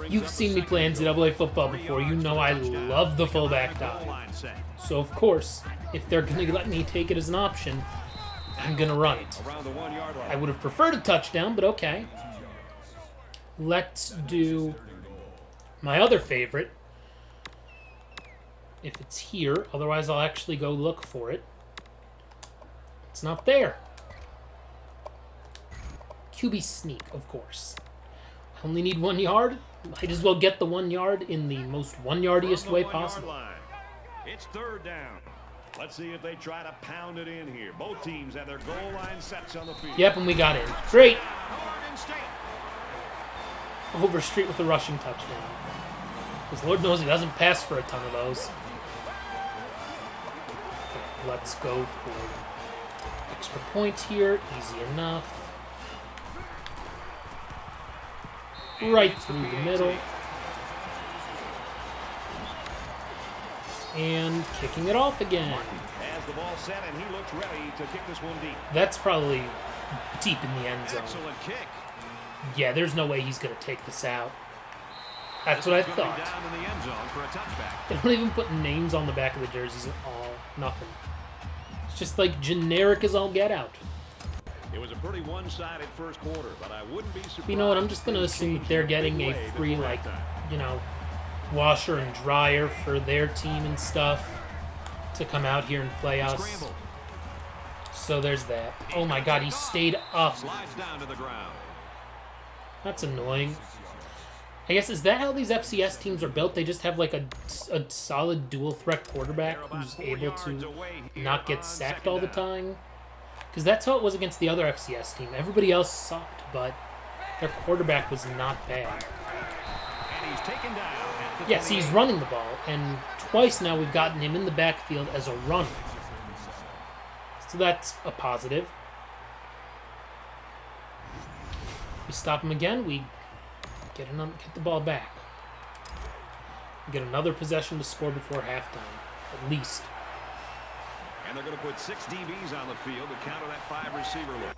You've seen me play NCAA football before. You know I love the fullback dive. So, of course, if they're going to let me take it as an option, I'm going to run it. I would have preferred a touchdown, but okay. Let's do my other favorite. if it's here. Otherwise, I'll actually go look for it. It's not there. QB sneak, of course. I only need 1 yard. Might as well get the 1 yard in the most 1-yardiest way possible. It's 3rd down. Let's see if they try to pound it in here. Both teams have their goal line sets on the field. Yep, and we got in. Great. Overstreet with a rushing touchdown. Because Lord knows he doesn't pass for a ton of those. Okay, let's go for extra points here. Easy enough. Right through the middle. And kicking it off again. Has the ball set and he looks ready to kick this one deep. That's probably deep in the end zone. Excellent kick. Yeah, there's no way he's going to take this out. That's what I thought. Down in the end zone for a touchback. They don't even put names on the back of the jerseys at all. Nothing. It's just like generic as all get out. It was a pretty one-sided first quarter, but I wouldn't be surprised. You know what? I'm just going to assume that they're getting a free, like, you know, washer and dryer for their team and stuff to come out here and play us. So there's that. Oh my God, he stayed up. Slides down to the ground. That's annoying. I guess, is that how these FCS teams are built? They just have like a solid dual threat quarterback who's able to not get sacked all the time? Because that's how it was against the other FCS team. Everybody else sucked, but their quarterback was not bad. And he's taken down. Yes, he's running the ball, and twice now we've gotten him in the backfield as a runner. So that's a positive. If we stop him again, we get the ball back. We get another possession to score before halftime, at least. And they're going to put 6 DBs on the field to counter that 5-receiver look.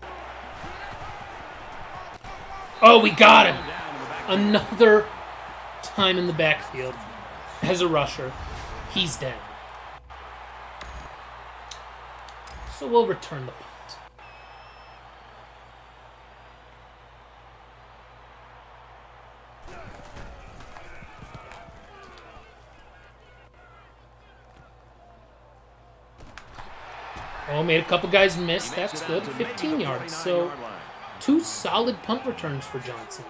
Oh, we got him! Another time in the backfield as a rusher. He's down. So we'll return the punt. Oh, made a couple guys miss. That's good. 15 yards. So 2 solid punt returns for Johnson.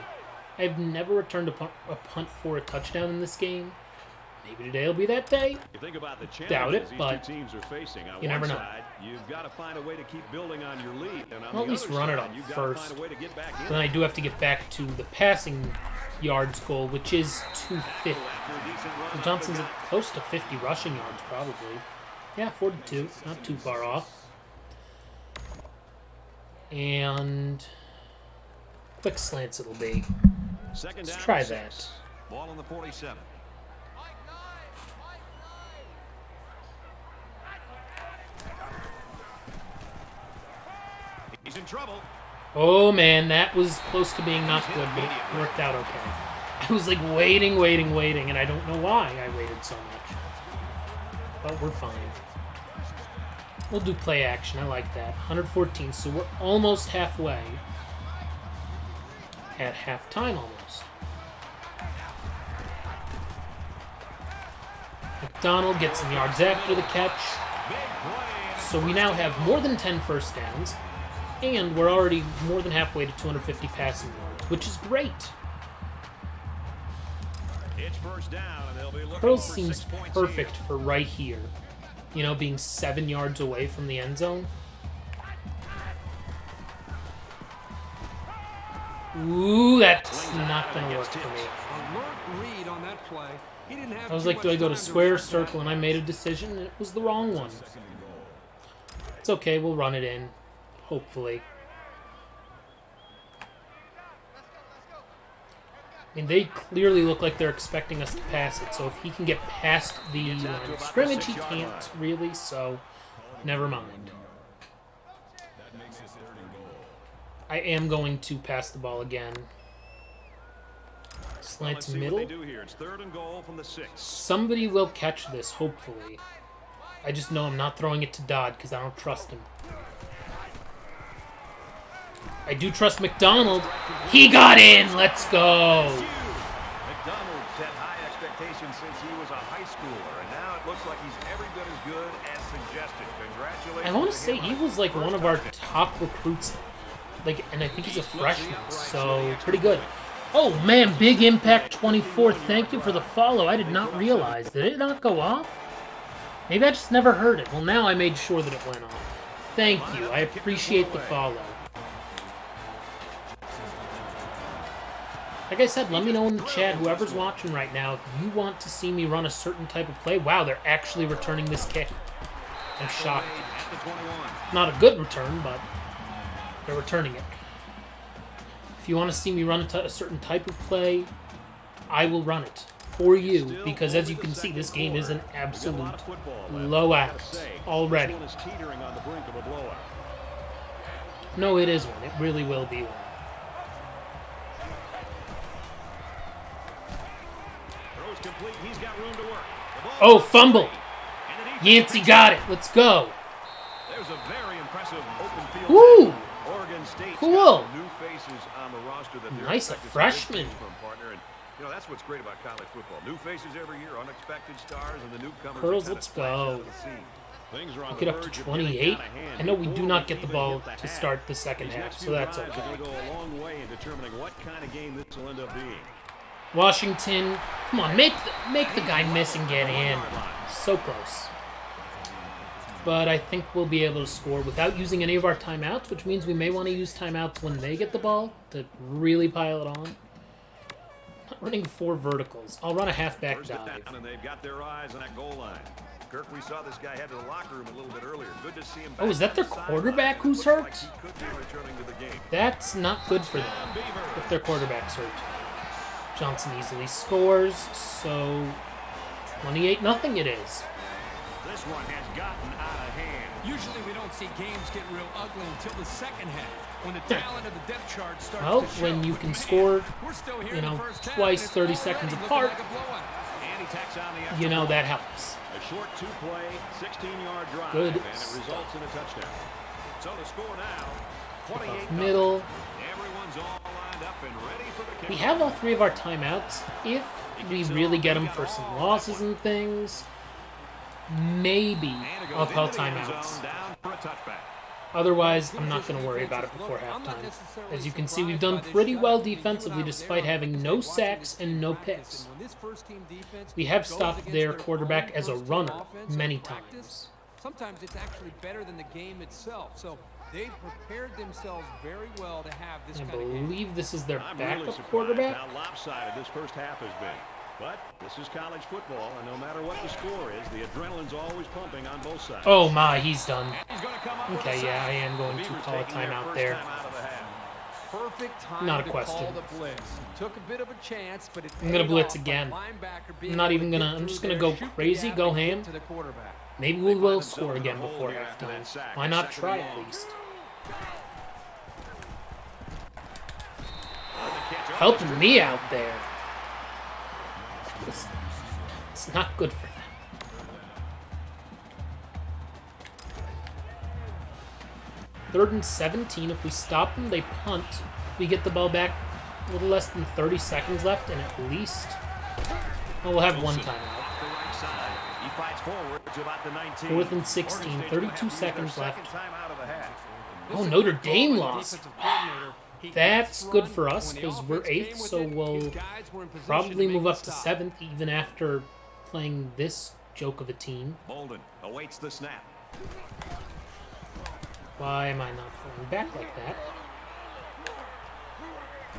I've never returned a punt for a touchdown in this game. Maybe today will be that day. You think about the Doubt it, these but two teams are facing. On you never know. Side, you've got to find a way to keep building on your lead. And on I'll at the least other run it side, up you've got first. to find a way to get back in. Then I do have to get back to the passing yards goal, which is 250. So Johnson's at close to 50 rushing yards, probably. Yeah, 42. Not too far off. And quick slants it'll be. Let's try that. Ball on the 47. He's in trouble. Oh man, that was close to being not good, but it worked out okay. I was like waiting, and I don't know why I waited so much. But we're fine. We'll do play action. I like that. 114, so we're almost halfway. At halftime, almost. McDonald gets some yards after the catch. So we now have more than 10 first downs, and we're already more than halfway to 250 passing yards, which is great. It's first down, and they'll be looking Curls for seems 6 points perfect here. for right here. You know, being 7 yards away from the end zone. Ooh, that's not going to work for me. Alert read on that play. He didn't have I was too like, do I much go to time square, reflect that. circle, and I made a decision, and it was the wrong one. It's okay, we'll run it in. Hopefully. I mean, they clearly look like they're expecting us to pass it, so if he can get past the line of scrimmage, he can't really, so never mind. I am going to pass the ball again. Slant Let's to see middle. what they do here. It's 3rd and goal from the 6. Somebody will catch this, hopefully. I just know I'm not throwing it to Dodd because I don't trust him. I do trust McDonald. He got in. Let's go. McDonald set high expectations since he was a high schooler, and now it looks like he's every bit as good as suggested. Congratulations. I want to say him he on was like his one of first our touchdown. top recruits, and I think he's a freshman, so pretty good. Oh man, big impact 24. Thank you for the follow. I did not realize. Did it not go off? Maybe I just never heard it. Well, now I made sure that it went off. Thank you. I appreciate the follow. Like I said, let me know in the chat, whoever's watching right now, if you want to see me run a certain type of play. Wow, they're actually returning this kick. I'm shocked. Not a good return, but they're returning it. If you want to see me run a certain type of play, I will run it for you, because as you can see, this game is an absolute blowout already. No, it is one. It really will be one. Oh, fumble! Yancey got it. Let's go. There's a very impressive open field. Woo! Oregon State's Cool. got new faces on the roster that they're Nice, a expected to freshman. take from partner. And, you know, that's what's great about college football. New faces every year, unexpected stars, and the newcomers. Curls, that let's kinda splash go. onto the scene. Things are on Get the up to verge of 28. getting out of hand. I know we do Before not get the even ball hit to half, start the second these half, next so few that's drives are okay. going to go a long way in determining what kind of game this will end up being. Washington, come on, make the guy miss and get in. So close. But I think we'll be able to score without using any of our timeouts, which means we may want to use timeouts when they get the ball to really pile it on. Not running 4 verticals. I'll run a halfback First dive. down, and they've got their eyes on that goal line. Kirk, we saw this guy head to the locker room a little bit earlier. Good to see him. Oh, is that their quarterback who's hurt? Like he could be returning to the game. That's not good for them if their quarterback's hurt. Johnson easily scores, so 28-0 it is. This one has gotten out of hand. Usually we don't see games get real ugly until the second half, when the talent of the depth chart starts Well, to show. when you But can man, score, we're still here you in the know, first half, twice and it's 30 already seconds looking apart, like a blowout. And he tacks on the you know, extra that helps. point. A short 2-play, 16-yard drive, Good and it results in a touchdown. So the score now, 28 Middle. Everyone's all lined up and ready for the kick. We have all 3 of our timeouts. If we really get them for some losses and things, maybe I'll call timeouts. Down for a touchback. Otherwise, I'm not going to worry about it before halftime. As you can see, we've done pretty well defensively despite having no sacks and no picks. We have stopped their quarterback as a runner many times. Sometimes it's actually better than the game itself. So they've prepared themselves very well to have this I kind of game. believe this is their I'm really backup surprised quarterback. how lopsided this first half has been. But this is college football, and no matter what the score is, the adrenaline's always pumping on both sides. Oh my, he's done. He's gonna come up with Okay, a yeah, sack. I am going The to Beavers call a taking their timeout first there. time out of the half. Perfect time Not a to question. call the blitz. He took a bit of a chance, but it I'm gonna paid blitz off again. by linebacker I'm being not able even to gonna. get I'm just through gonna there, go shoot the crazy, gap, go and get ham. to the quarterback. Maybe we will score again before halftime. Why not try at least? Helping me out there. It's not good for them. Third and 17. If we stop them, they punt. We get the ball back. A little less than 30 seconds left, and at least we'll have one timeout. He fights forward to about the 19. 4th and 16. 32 seconds left. Second time out of the half. Oh, Notre Dame lost. That's good for us because we're 8th, so we'll probably move up to 7th even after playing this joke of a team. Bolden awaits the snap. Why am I not going back like that?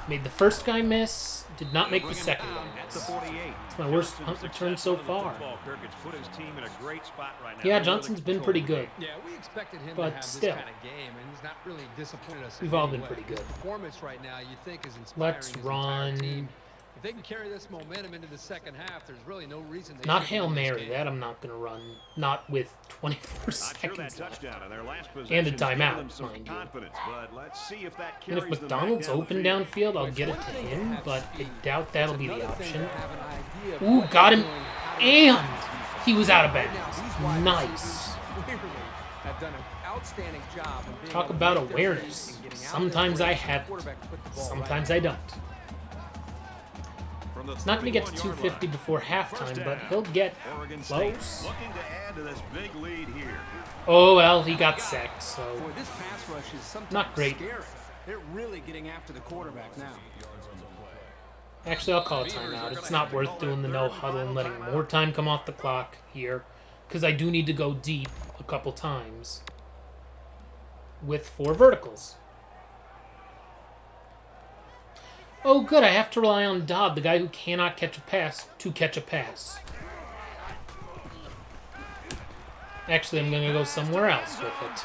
Made the first guy miss, did not make the second guy At the miss. 48. It's my worst punt return so far. It's put his team in a great spot right now. Yeah, They're Johnson's really been pretty good. Yeah, we expected him But to have still. this kind of game, and he's not really disappointed us. in We've all any been way. pretty good. His performance right now, you think, is inspiring. Let's his entire run. team. If they can carry this momentum into the second half, there's really no reason they Not shouldn't Hail win this Mary, game. that I'm not going to run. Not with 24 Not sure that seconds left. touchdown in their last And a possession gave timeout, them some mind you. confidence, but let's see if that And if carries them back McDonald's down the open field. downfield, I'll get it to him, but I doubt that'll be the Another thing option. to have an idea of Ooh, what got they're him. doing out of the And defense. he was out of Right now, bounds. these wide Nice. receivers clearly have done an outstanding job of being Talk able to about make their awareness. reads and getting out Sometimes there I where the have it. quarterback put the ball right Sometimes in. I don't. From from the He's not going to get to 31-yard 250 line. before First halftime, down. but he'll get Oregon State close. looking to add to this big lead here. Oh, well, he got sacked, so Boy, this pass rush is sometimes not great. scary. They're really getting after the quarterback now. Actually, I'll call a timeout. It's not worth doing the no huddle and letting more time come off the clock here, because I do need to go deep a couple times with 4 verticals. Oh, good. I have to rely on Dodd, the guy who cannot catch a pass, to catch a pass. Actually, I'm going to go somewhere else with it.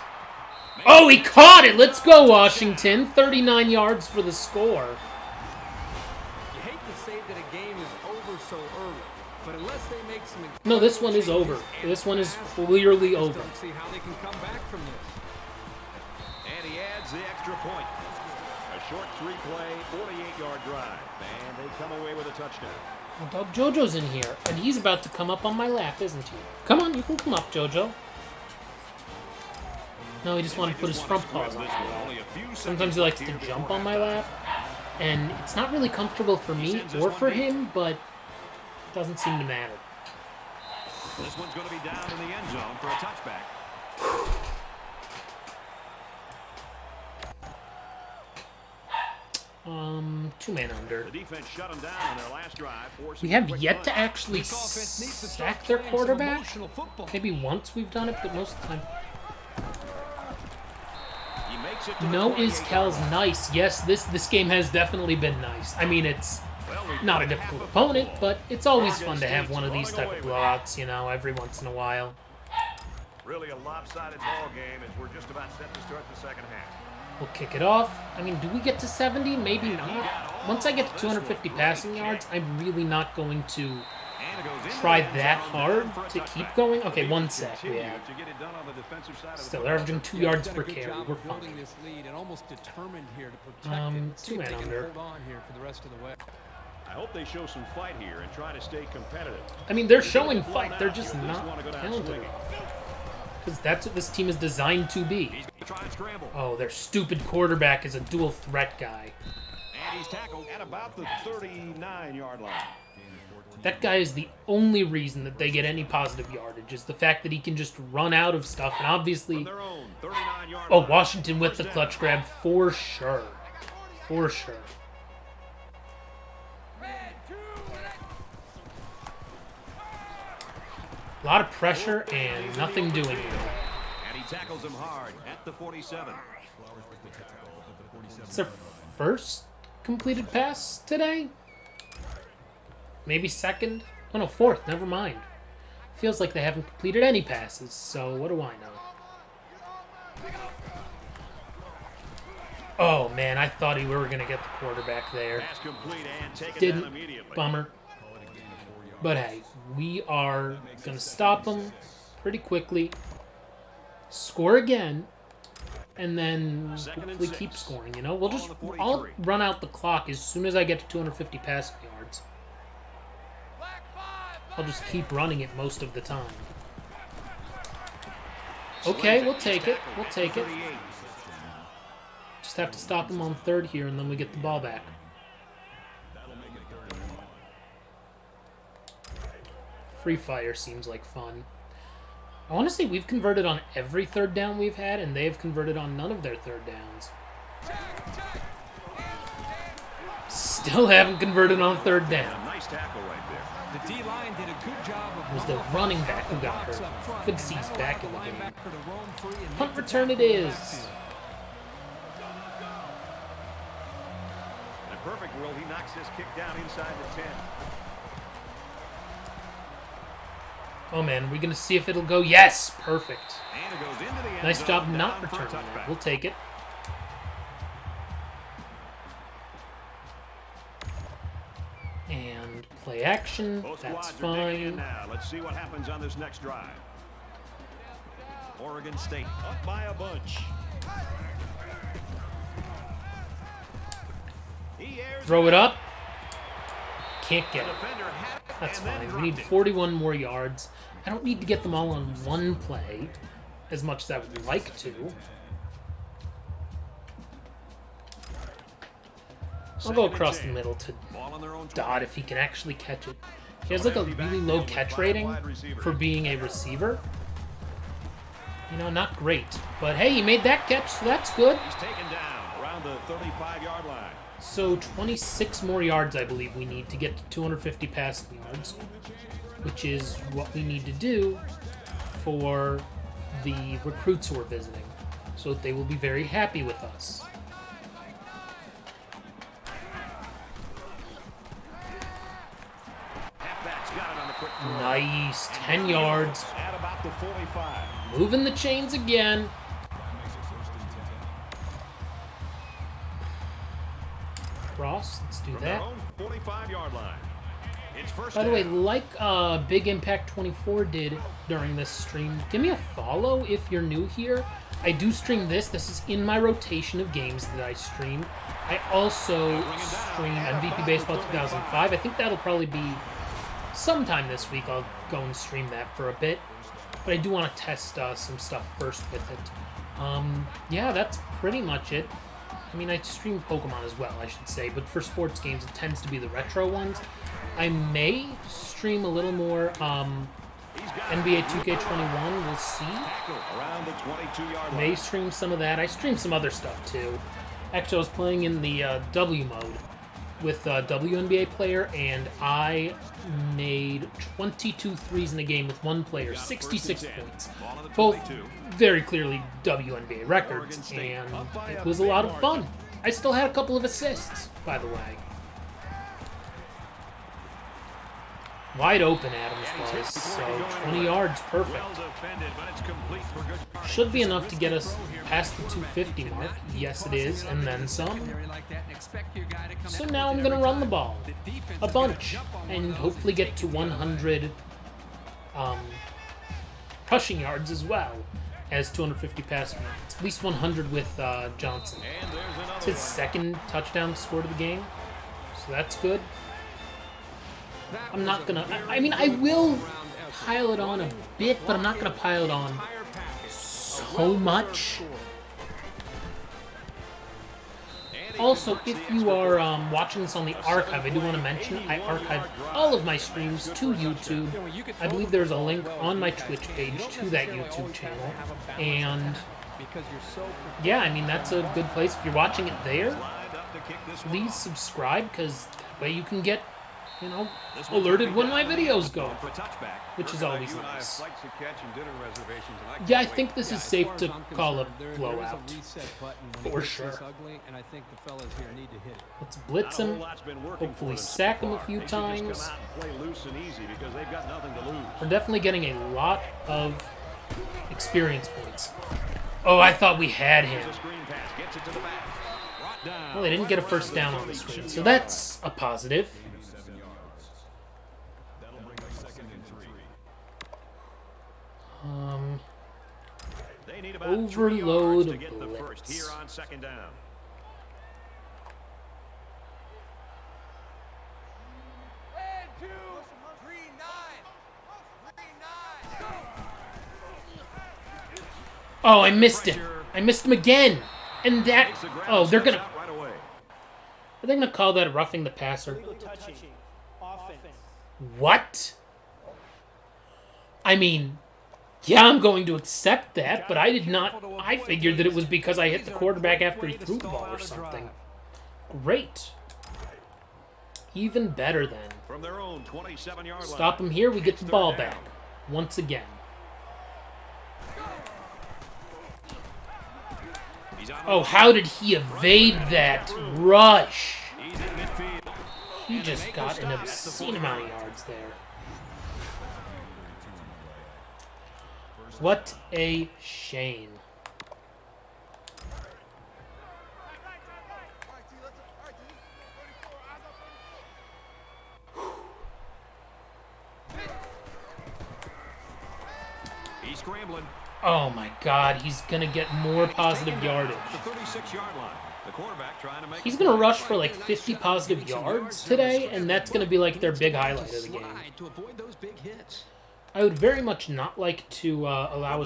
Oh, he caught it! Let's go, Washington. 39 yards for the score. You hate to say that a game is over so early, but unless they make some No, this one is over. This one is clearly over. don't see how they can come back from this. And he adds the extra point. A short 3-play, 48-yard drive. And they come away with a touchdown. Well, Dog Jojo's in here, and he's about to come up on my lap, isn't he? Come on, you can come up, Jojo. No, he just wanted to put his front paws on my lap. Sometimes he likes to jump on my lap, and it's not really comfortable for me or for him, but it doesn't seem to matter. This one's going to be down in the end zone for a touchback. Two-man under. The defense shut them down on their last drive. We have yet to actually sack their quarterback. Maybe once we've done it, but most of the time. No is Cal's nice. Yes, this game has definitely been nice. I mean, it's not a difficult opponent, but it's always fun to have one of these type of blowouts, you know, every once in a while. Really a lopsided ball game as we're just about set to start the second half. We'll kick it off. I mean, do we get to 70? Maybe not. Once I get to 250 passing yards, I'm really not going to try that hard to keep going. Okay, 1 sack we have. Still, they're averaging 2 yards per carry. We're fine. Two-man under. I hope they show some fight here and try to stay competitive. I mean, they're showing fight. They're just not talented enough. Because that's what this team is designed to be. Oh, their stupid quarterback is a dual threat guy. And he's tackled at about the 39-yard line. That guy is the only reason that they get any positive yardage, is the fact that he can just run out of stuff. And obviously, oh, Washington with the clutch grab for sure. For sure. A lot of pressure and nothing doing it. And he tackles him hard at the 47. It's their first completed pass today? Maybe second? Oh no, fourth, never mind. Feels like they haven't completed any passes, so what do I know? Oh man, I thought we were going to get the quarterback there. Didn't. Bummer. But hey, we are going to stop them pretty quickly, score again, and then hopefully keep scoring, you know? I'll run out the clock as soon as I get to 250 passing yards. I'll just keep running it most of the time. Okay, we'll take it. We'll take it. Just have to stop them on third here, and then we get the ball back. Free fire seems like fun. I want to say we've converted on every third down we've had, and they've converted on none of their third downs. Still haven't converted on third down. Nice tackle right there. The D-line did a good job of... It was the running back who got hurt. Good to see he's back in the game. Punt return it is. In a perfect world, he knocks this kick down inside the 10. Oh man, are we going to see if it'll go? Yes! Perfect. And it goes into the end Nice zone, job not down for a returning that. touchback. We'll take it. And play action. Both That's squads are digging in fine. now. Let's see what happens on this next drive. Oregon State up by a bunch. Throw it up. Can't get The it. defender had it That's and then fine. We dropped need it. 41 more yards. I don't need to get them all on one play, as much as I would like to. I'll go across the middle to Dodd if he can actually catch it. He has like a really low catch rating for being a receiver. You know, not great. But hey, he made that catch, so that's good. He's taken down around the 35-yard line. So 26 more yards, I believe, we need to get to 250 passing yards, which is what we need to do for the recruits who are visiting. So they will be very happy with us. Nice, 10 yards. At about the 45. Moving the chains again. Cross, let's do From that. their own 45-yard line. It's first By the way, down. like Big Impact 24 did during this stream, give me a follow if you're new here. I do stream this. This is in my rotation of games that I stream. I also stream MVP Baseball 2005. I think that'll probably be sometime this week. I'll go and stream that for a bit. But I do want to test some stuff first with it. Yeah, that's pretty much it. I mean, I stream Pokemon as well, I should say. But for sports games, it tends to be the retro ones. I may stream a little more NBA 2K21. We'll see. Around the 22-yard line. May stream some of that. I stream some other stuff too. Actually, I was playing in the W mode with WNBA player, and I made 22 threes in a game with one player, 66 points. Both very clearly WNBA records, and it was a lot of fun. I still had a couple of assists, by the way. Wide open, Adams was, so 20 yards, perfect. Should be enough to get us past the 250 mark. Yes, it is, and then some. So now I'm going to run the ball a bunch and hopefully get to 100 rushing yards as well as 250 passing yards. At least 100 with Johnson. It's his second touchdown score to the game, so that's good. I'm not gonna, I mean, I will pile it on a bit, but I'm not gonna pile it on so much. Also, if you are watching this on the archive, I do want to mention I archive all of my streams to YouTube. I believe there's a link on my Twitch page to that YouTube channel. And yeah, I mean, that's a good place. If you're watching it there, please subscribe, because that way you can get, you know, alerted when my videos go, which is always nice. Yeah, I think this is safe to call a blowout, for sure. Let's blitz him, hopefully sack him a few times. We're definitely getting a lot of experience points. Oh, I thought we had him. Well, they didn't get a first down on the screen, so that's a positive. Overload blitz. Here on second down. Oh, I missed him. I missed him again. And that, oh, they're gonna, are they gonna call that roughing the passer? What? I mean, yeah, I'm going to accept that, but I did not, I figured that it was because I hit the quarterback after he threw the ball or something. Great. Even better then. From their own 27-yard line. Stop him here, we get the ball back. Once again. Oh, how did he evade that rush? He just got an obscene amount of yards there. What a shame. He's scrambling. Oh my God, he's gonna get more positive yardage. The 36-yard line. The quarterback trying to make He's gonna rush for like 50 positive yards today, and that's gonna be like their big highlight of the game. I would very much not like to allow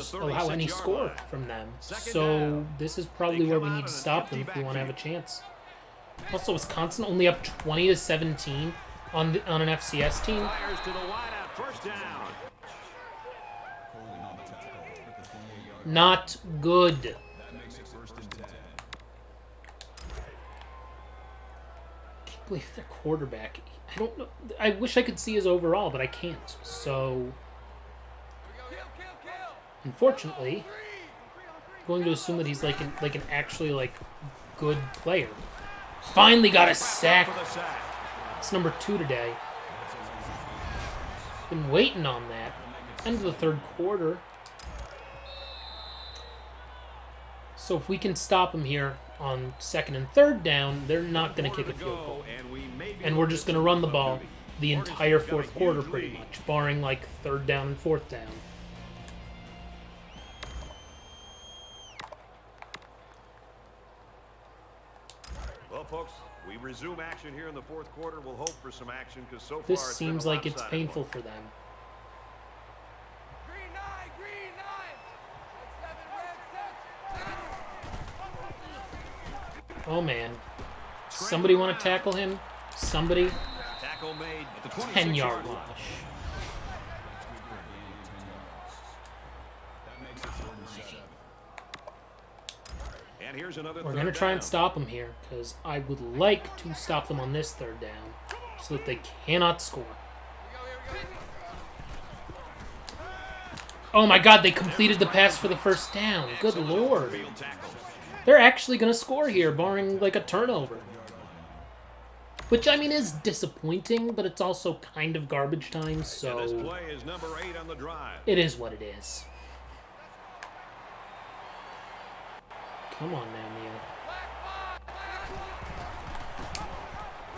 any score from them. So this is probably where we need to stop them if we want to have a chance. Also, Wisconsin only up 20-17 on an FCS team. Fires to the wideout, first down. Not good. Can't believe their quarterback. I don't know. I wish I could see his overall, but I can't. So, unfortunately, I'm going to assume that he's like an actually like good player. Finally got a sack. It's number 2 today. Been waiting on that. End of the third quarter. So if we can stop him here on 2nd and 3rd down, they're not going to kick a field goal. And we're just going to run the ball the entire 4th quarter pretty much, barring like 3rd down and 4th down. Well, folks, we resume action here in the 4th quarter. We'll hope for some action because so far This it's seems been a like it's lopsided painful one. for them. Oh man. Somebody want to tackle him? Somebody? Tackle made at the 10-yard line. And here's another We're third going to try down. and stop them here, because I would like to stop them on this 3rd down, so that they cannot score. Oh my god, they completed the pass for the 1st down. Good lord. Field tackle. They're actually going to score here, barring like a turnover. Which, I mean, is disappointing, but it's also kind of garbage time, And this so play is number 8 on the drive. it is what it is. Come on now, Neil.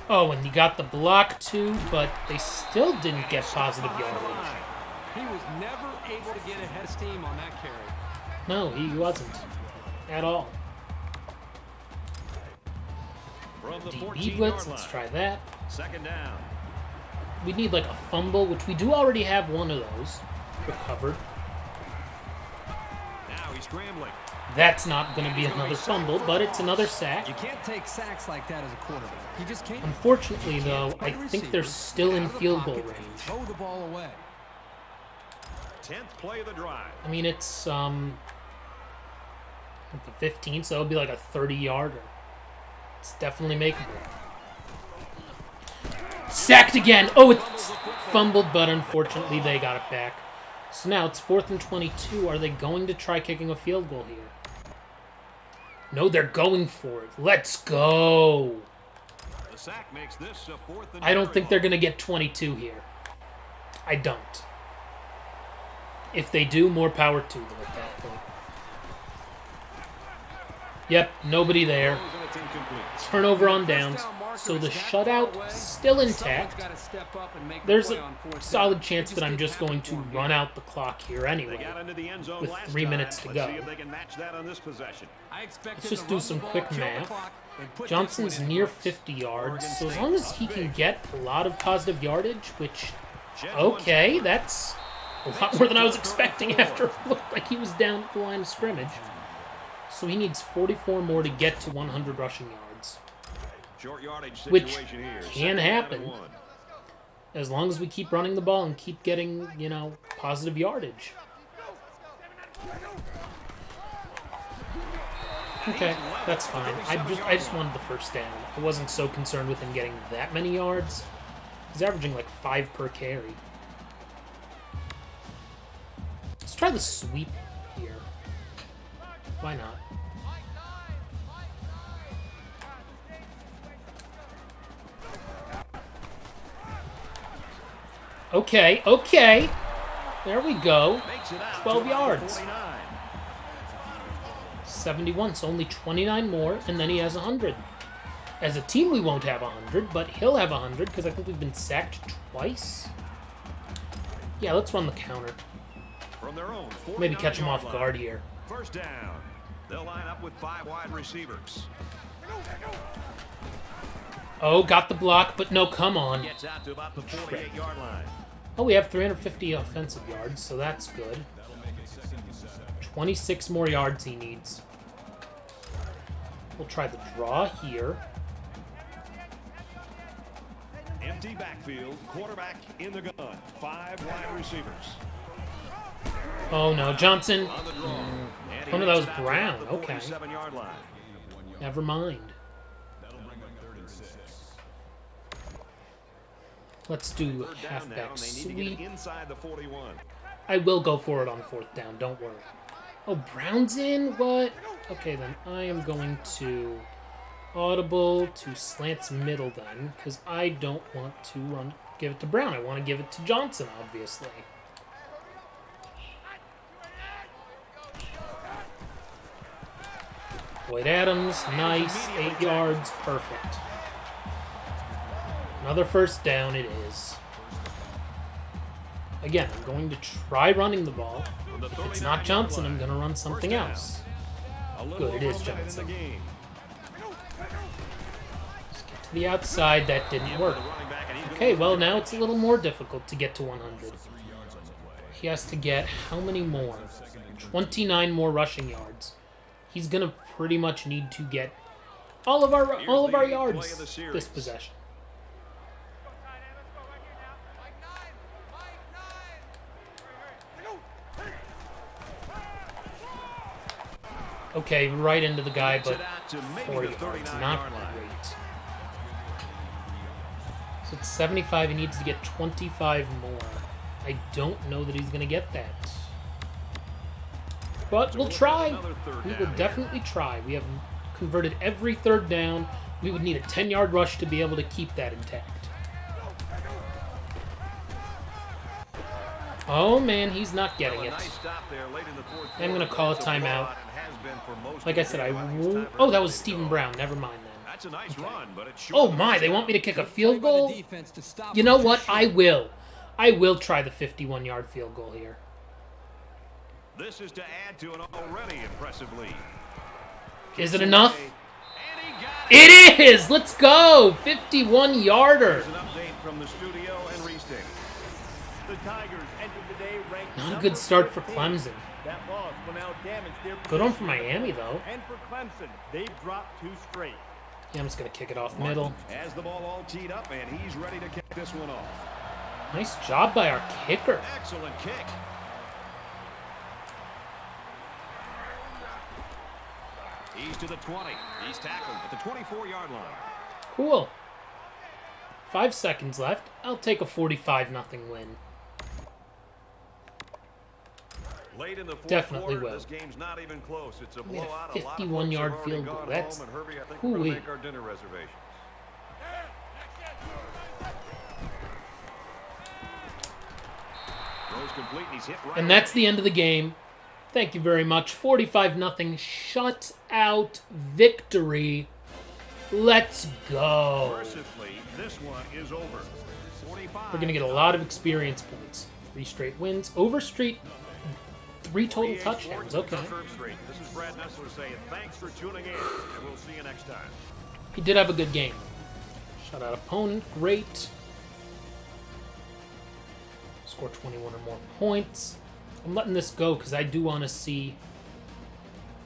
Oh, and he got the block too, but they still didn't get positive yardage. He was never able to get ahead of steam on that carry. No, he wasn't. At all. From the DB blitz, 14-yard let's line. try that. 2nd down. We need like a fumble, which we do already have one of those recovered. Now he's scrambling. That's not going to be another fumble, but it's another sack. You can't take sacks like that as a quarterback. You just can't. Unfortunately, though, I think they're still in field goal range. Throw the ball away. 10th play of the drive. I mean, it's at the 15, so it'll be like a 30-yarder. It's definitely makeable. Sacked again. Oh, it's fumbled, but unfortunately they got it back. So now it's 4th and 22. Are they going to try kicking a field goal here? No, they're going for it. Let's go. The sack makes this a 4th and I don't think they're very going to get 22 here. I don't. If they do, more power to them at that point. Yep, nobody there. long. And it's incomplete. Turnover on downs. So the shutout still intact. There's a solid chance that I'm just going to run out the clock here They anyway. got into the end zone With last 3 minutes to time. go. Let's see if they can match that on this possession. Let's just do some quick math. Johnson's near 50 yards, so as long as he can get a lot of positive yardage, which, okay, that's a lot more than I was expecting after it looked like he was down at the line of scrimmage. So he needs 44 more to get to 100 rushing yards, Short yardage which situation here. can 2nd down and happen 1. as long as we keep running the ball and keep getting, you know, positive yardage. Okay, that's fine. I just wanted the 1st down. I wasn't so concerned with him getting that many yards. He's averaging like 5 per carry. Let's try the sweep here. Why not? Okay, okay. There we go. Makes it out 12 to about the yards. 49. 71, so only 29 more, and then he has 100. As a team, we won't have 100, but he'll have 100 because I think we've been sacked twice. Yeah, let's run the counter. From their own Maybe catch him 49-yard off line. guard here. 1st down. They'll line up with 5 wide receivers. Oh, got the block, but no, come on. Gets out to about the 48-yard line. Oh, we have 350 offensive yards, so that's good. 26 more yards he needs. We'll try the draw here. empty backfield, quarterback in the gun. 5 wide receivers. Oh no, Johnson. On the draw. And he Oh no, that was gets it out Brown. to the Okay. 47-yard line. Never mind. Let's do Third down now, halfback and they need to get sweep. it inside the 41. I will go for it on 4th down, don't worry. Oh, Brown's in? What? Okay, then I am going to audible to slants middle then, because I don't want to give it to Brown. I want to give it to Johnson, obviously. Boyd Adams, nice. 8 yards, perfect. Another 1st down it is. Again, I'm going to try running the ball. If it's not Johnson, I'm going to run something else. Good, it is Johnson. Just get to the outside. That didn't work. Okay, well, now it's a little more difficult to get to 100. He has to get how many more? 29 more rushing yards. He's going to pretty much need to get all of our yards this possession. Okay, right into the guy, but 4 yards. Not great. So it's 75. He needs to get 25 more. I don't know that he's going to get that. But we'll try. We will definitely try. We have converted every 3rd down. We would need a 10-yard rush to be able to keep that intact. Oh, man, he's not getting it. I'm going to call a timeout. Like I said, I won't... Oh, that was Stephen Brown. Never mind then. That's a nice run, but it's Oh, my, they want me to kick a field goal? You know what? I will. I will try the 51-yard field goal here. This is to add to an already impressive lead. Is it enough? It is! Let's go! 51-yarder. Here's an update from the studio and restate. The Tigers entered the day ranked Not a good start for Clemson. That loss will now damage their Good one for Miami, though. And for Clemson, they've dropped 2 straight. Yeah, I'm just going to kick it off middle. Has the ball all teed up, and he's ready to kick this one off. Nice job by our kicker. Excellent kick. He's to the 20. He's tackled at the 24-yard line. Cool. 5 seconds left. I'll take a 45-0 win. Late in the fourth Definitely quarter, will. This game's not even close. It's a We had a blowout. A lot of 51-yard folks have field already goal. gone That's home, and Herbie, I think we're hoo-wee. gonna make our dinner reservations. Throws complete, and he's hit right And that's the end of the game. Thank you very much. 45-0 shutout victory. Let's go. Mercifully, this one is over. 45. We're going to get a lot of experience points. 3 straight wins. Overstreet, 3 total touchdowns. Okay. This is Brad Nessler saying thanks for tuning in, and we'll see you next time. He did have a good game. Shutout opponent. Great. Score 21 or more points. I'm letting this go because I do want to see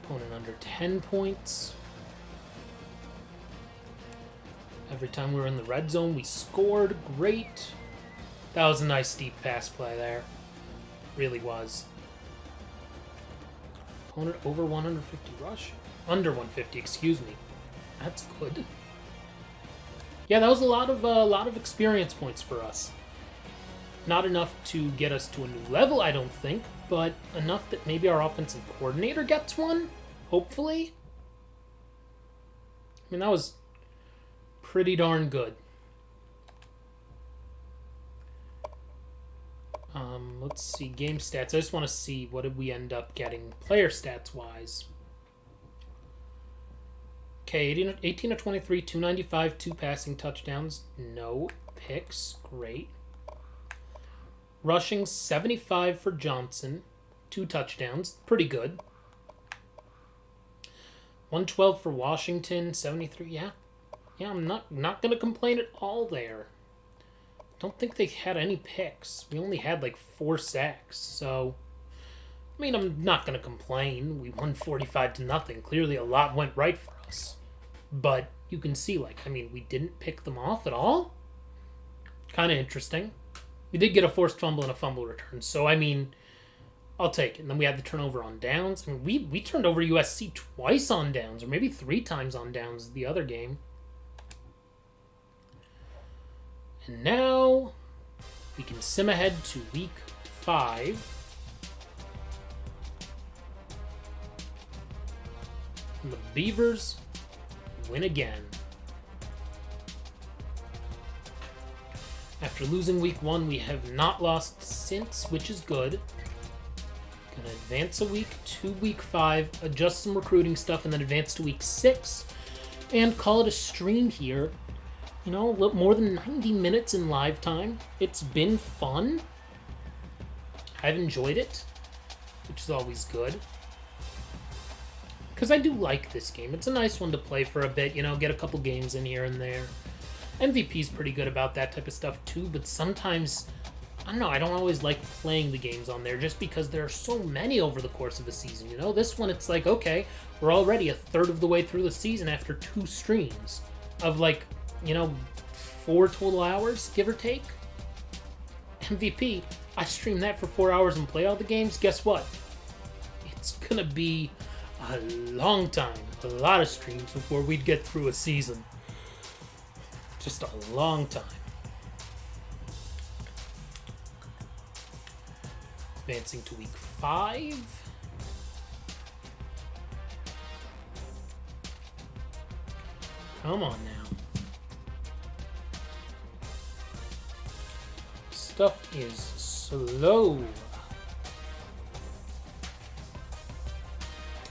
opponent under 10 points. Every time we were in the red zone, we scored. Great. That was a nice deep pass play there. Really was. Opponent over 150 rush? Under 150, excuse me. That's good. Yeah, that was a lot of experience points for us. Not enough to get us to a new level, I don't think, but enough that maybe our offensive coordinator gets one, hopefully. I mean, that was pretty darn good. Let's see, game stats. I just want to see what did we end up getting player stats-wise. Okay, 18 of 23, 295, 2 passing touchdowns, no picks, great. Rushing, 75 for Johnson, 2 touchdowns, pretty good. 112 for Washington, 73, yeah. Yeah, I'm not going to complain at all there. Don't think they had any picks. We only had like 4 sacks, so... I mean, I'm not going to complain. We won 45-0. Clearly a lot went right for us. But you can see, like, I mean, we didn't pick them off at all. Kind of interesting. We did get a forced fumble and a fumble return, so I mean, I'll take it. And then we had the turnover on downs. I mean, we turned over USC twice on downs, or maybe 3 times on downs the other game. And now we can sim ahead to week 5. And the Beavers win again. After losing week 1, we have not lost since, which is good. Gonna advance a week to week 5, adjust some recruiting stuff, and then advance to week 6, and call it a stream here. You know, a little more than 90 minutes in live time. It's been fun. I've enjoyed it, which is always good. Because I do like this game. It's a nice one to play for a bit, you know, get a couple games in here and there. MVP's pretty good about that type of stuff too, but sometimes, I don't know, I don't always like playing the games on there just because there are so many over the course of a season, you know? This one, it's like, okay, we're already a third of the way through the season after 2 streams of like, you know, 4 total hours, give or take. MVP, I stream that for 4 hours and play all the games. Guess what? It's gonna be a long time, a lot of streams before we'd get through a season. Just a long time. Advancing to week 5. Come on now. Stuff is slow.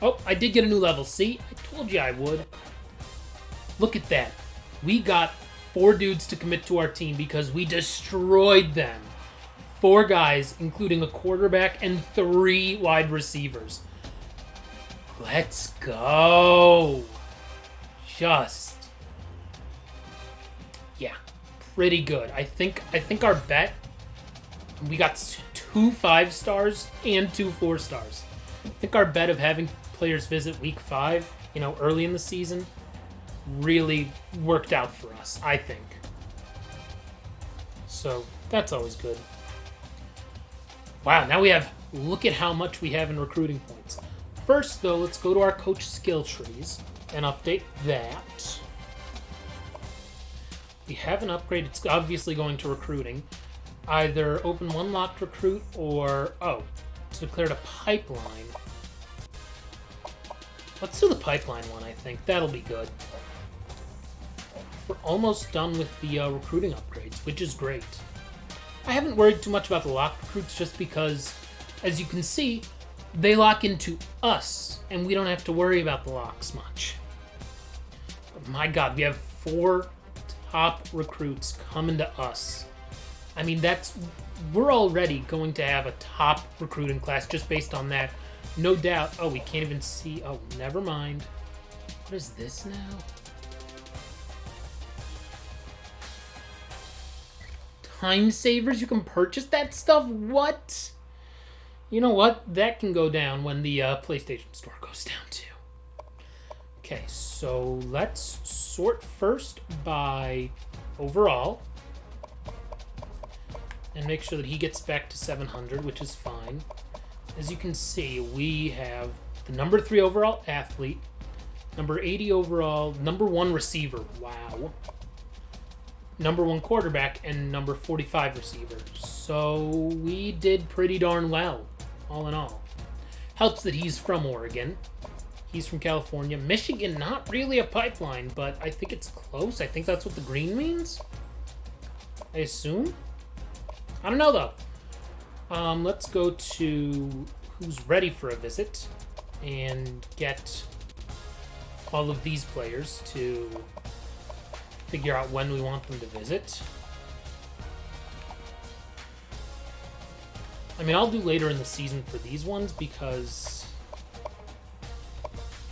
Oh, I did get a new level. See? I told you I would. Look at that. We got 4 dudes to commit to our team because we destroyed them. 4 guys, including a quarterback and 3 wide receivers. Let's go. Yeah, pretty good. I think our bet, we got 2 5-stars and 2 4-stars. I think our bet of having players visit week 5, you know, early in the season, really worked out for us, I think. So, that's always good. Wow, now we have, look at how much we have in recruiting points. First, though, let's go to our coach skill trees and update that. We have an upgrade. It's obviously going to recruiting. Either open 1 locked recruit or, it's declared a pipeline. Let's do the pipeline one, I think. That'll be good. We're almost done with the recruiting upgrades, which is great. I haven't worried too much about the locked recruits just because, as you can see, they lock into us, and we don't have to worry about the locks much. But my God, we have 4 top recruits coming to us. I mean, we're already going to have a top recruiting class just based on that. No doubt. Oh, we can't even see. Oh, never mind. What is this now? Time savers? You can purchase that stuff? What? You know what? That can go down when the PlayStation Store goes down too. Okay, so let's sort first by overall. And make sure that he gets back to 700, which is fine. As you can see, we have the number 3 overall athlete, number 80 overall, number 1 receiver. Wow. Number 1 quarterback, and number 45 receiver. So we did pretty darn well, all in all. Helps that he's from Oregon. He's from California. Michigan, not really a pipeline, but I think it's close. I think that's what the green means. I assume. I don't know, though. Let's go to who's ready for a visit and get all of these players to figure out when we want them to visit. I mean, I'll do later in the season for these ones because,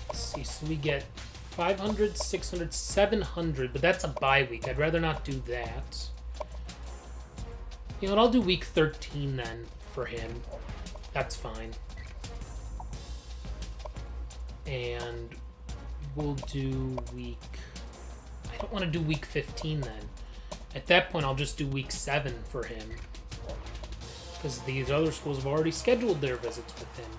let's see, so we get 500, 600, 700, but that's a bye week. I'd rather not do that. You know what, I'll do week 13 then for him. That's fine. And we'll do week... I don't want to do week 15 then. At that point, I'll just do week 7 for him. Because these other schools have already scheduled their visits with him.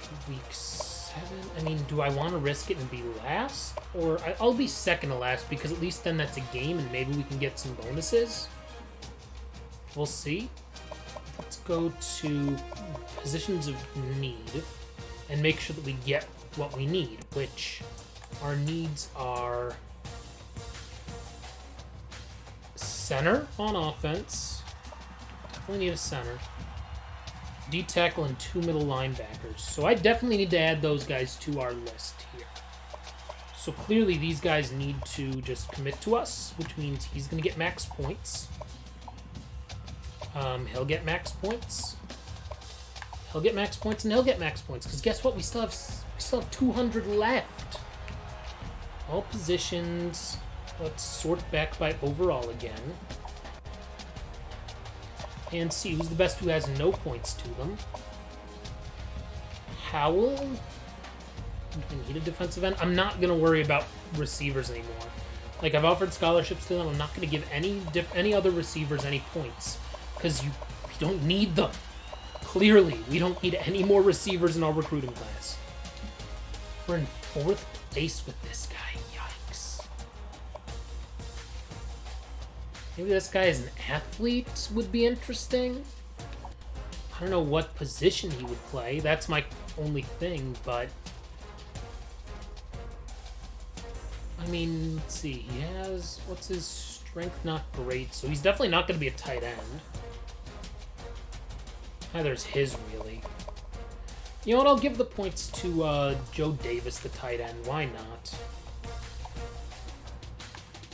Okay, week 7? I mean, do I want to risk it and be last? Or I'll be second to last, because at least then that's a game and maybe we can get some bonuses. We'll see. Let's go to positions of need and make sure that we get what we need, which our needs are center on offense. Definitely need a center. D-tackle and 2 middle linebackers. So I definitely need to add those guys to our list here. So clearly these guys need to just commit to us, which means he's going to get max points. He'll get max points. He'll get max points, and he'll get max points. Because guess what? We still have 200 left. All positions. Let's sort back by overall again. And see who's the best who has no points to them. Howell. I need a defensive end. I'm not going to worry about receivers anymore. Like, I've offered scholarships to them. I'm not going to give any other receivers any points. Because we don't need them. Clearly, we don't need any more receivers in our recruiting class. We're in 4th place with this guy. Yikes. Maybe this guy as an athlete would be interesting. I don't know what position he would play. That's my only thing, but... I mean, let's see. He has... What's his strength? Not great, so he's definitely not going to be a tight end. Neither is his, really. You know what? I'll give the points to Joe Davis, the tight end. Why not?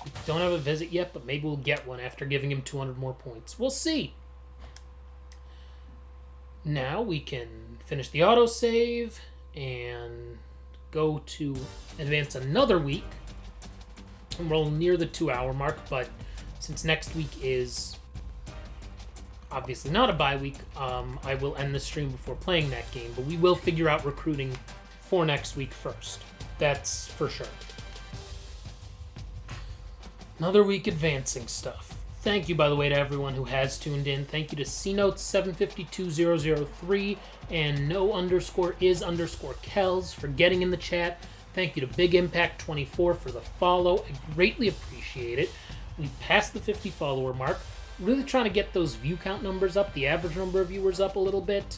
We don't have a visit yet, but maybe we'll get one after giving him 200 more points. We'll see. Now we can finish the autosave and go to advance another week. And we're near the 2-hour mark, but since next week is obviously not a bye week, I will end the stream before playing that game, but we will figure out recruiting for next week first. That's for sure. Another week advancing stuff. Thank you, by the way, to everyone who has tuned in. Thank you to CNotes752003 and no_is_Kells for getting in the chat. Thank you to Big Impact 24 for the follow. I greatly appreciate it. We passed the 50 follower mark. Really trying to get those view count numbers up, the average number of viewers up a little bit.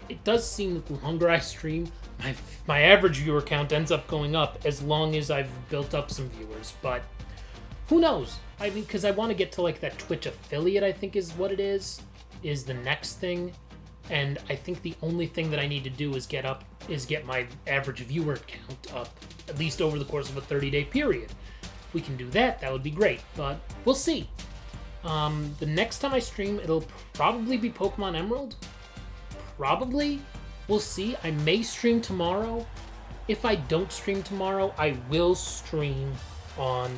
It does seem that the longer I stream, my average viewer count ends up going up as long as I've built up some viewers. But who knows? I mean, because I want to get to like that Twitch affiliate, I think is what it is the next thing. And I think the only thing that I need to do is get my average viewer count up, at least over the course of a 30-day period. If we can do that, that would be great. But we'll see. The next time I stream, it'll probably be Pokemon Emerald. Probably. We'll see. I may stream tomorrow. If I don't stream tomorrow, I will stream on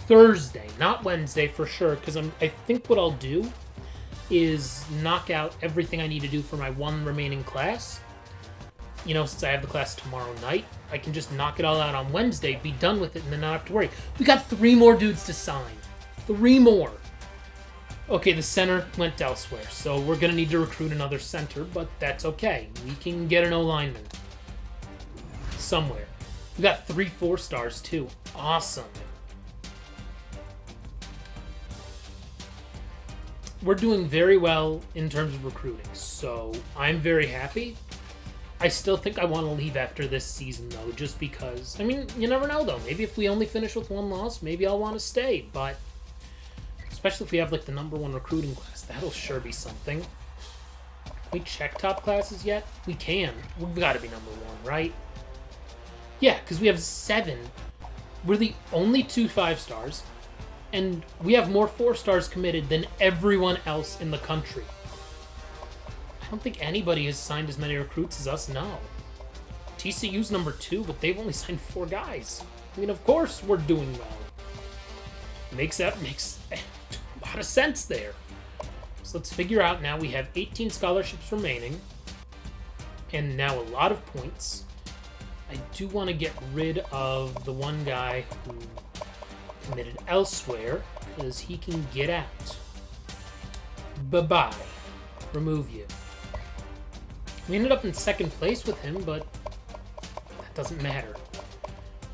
Thursday, not Wednesday for sure, because I think what I'll do is knock out everything I need to do for my one remaining class. You know, since I have the class tomorrow night, I can just knock it all out on Wednesday, be done with it, and then not have to worry. We got 3 more dudes to sign. 3 more. Okay, the center went elsewhere, so we're going to need to recruit another center, but that's okay. We can get an O-lineman somewhere. We got 3 4-stars, too. Awesome. We're doing very well in terms of recruiting, so I'm very happy. I still think I want to leave after this season, though, just because, I mean, you never know, though. Maybe if we only finish with 1 loss, maybe I'll want to stay, but especially if we have, like, the #1 recruiting class. That'll sure be something. Can we check top classes yet? We can. We've got to be #1, right? Yeah, because we have 7. We're the only 2 5-stars, and we have more 4-stars committed than everyone else in the country. I don't think anybody has signed as many recruits as us, no. TCU's #2, but they've only signed 4 guys. I mean, of course we're doing well. Makes a lot of sense there. So let's figure out now. We have 18 scholarships remaining, and now a lot of points. I do want to get rid of the one guy who committed elsewhere because he can get out. Bye-bye. Remove you. We ended up in second place with him, but that doesn't matter.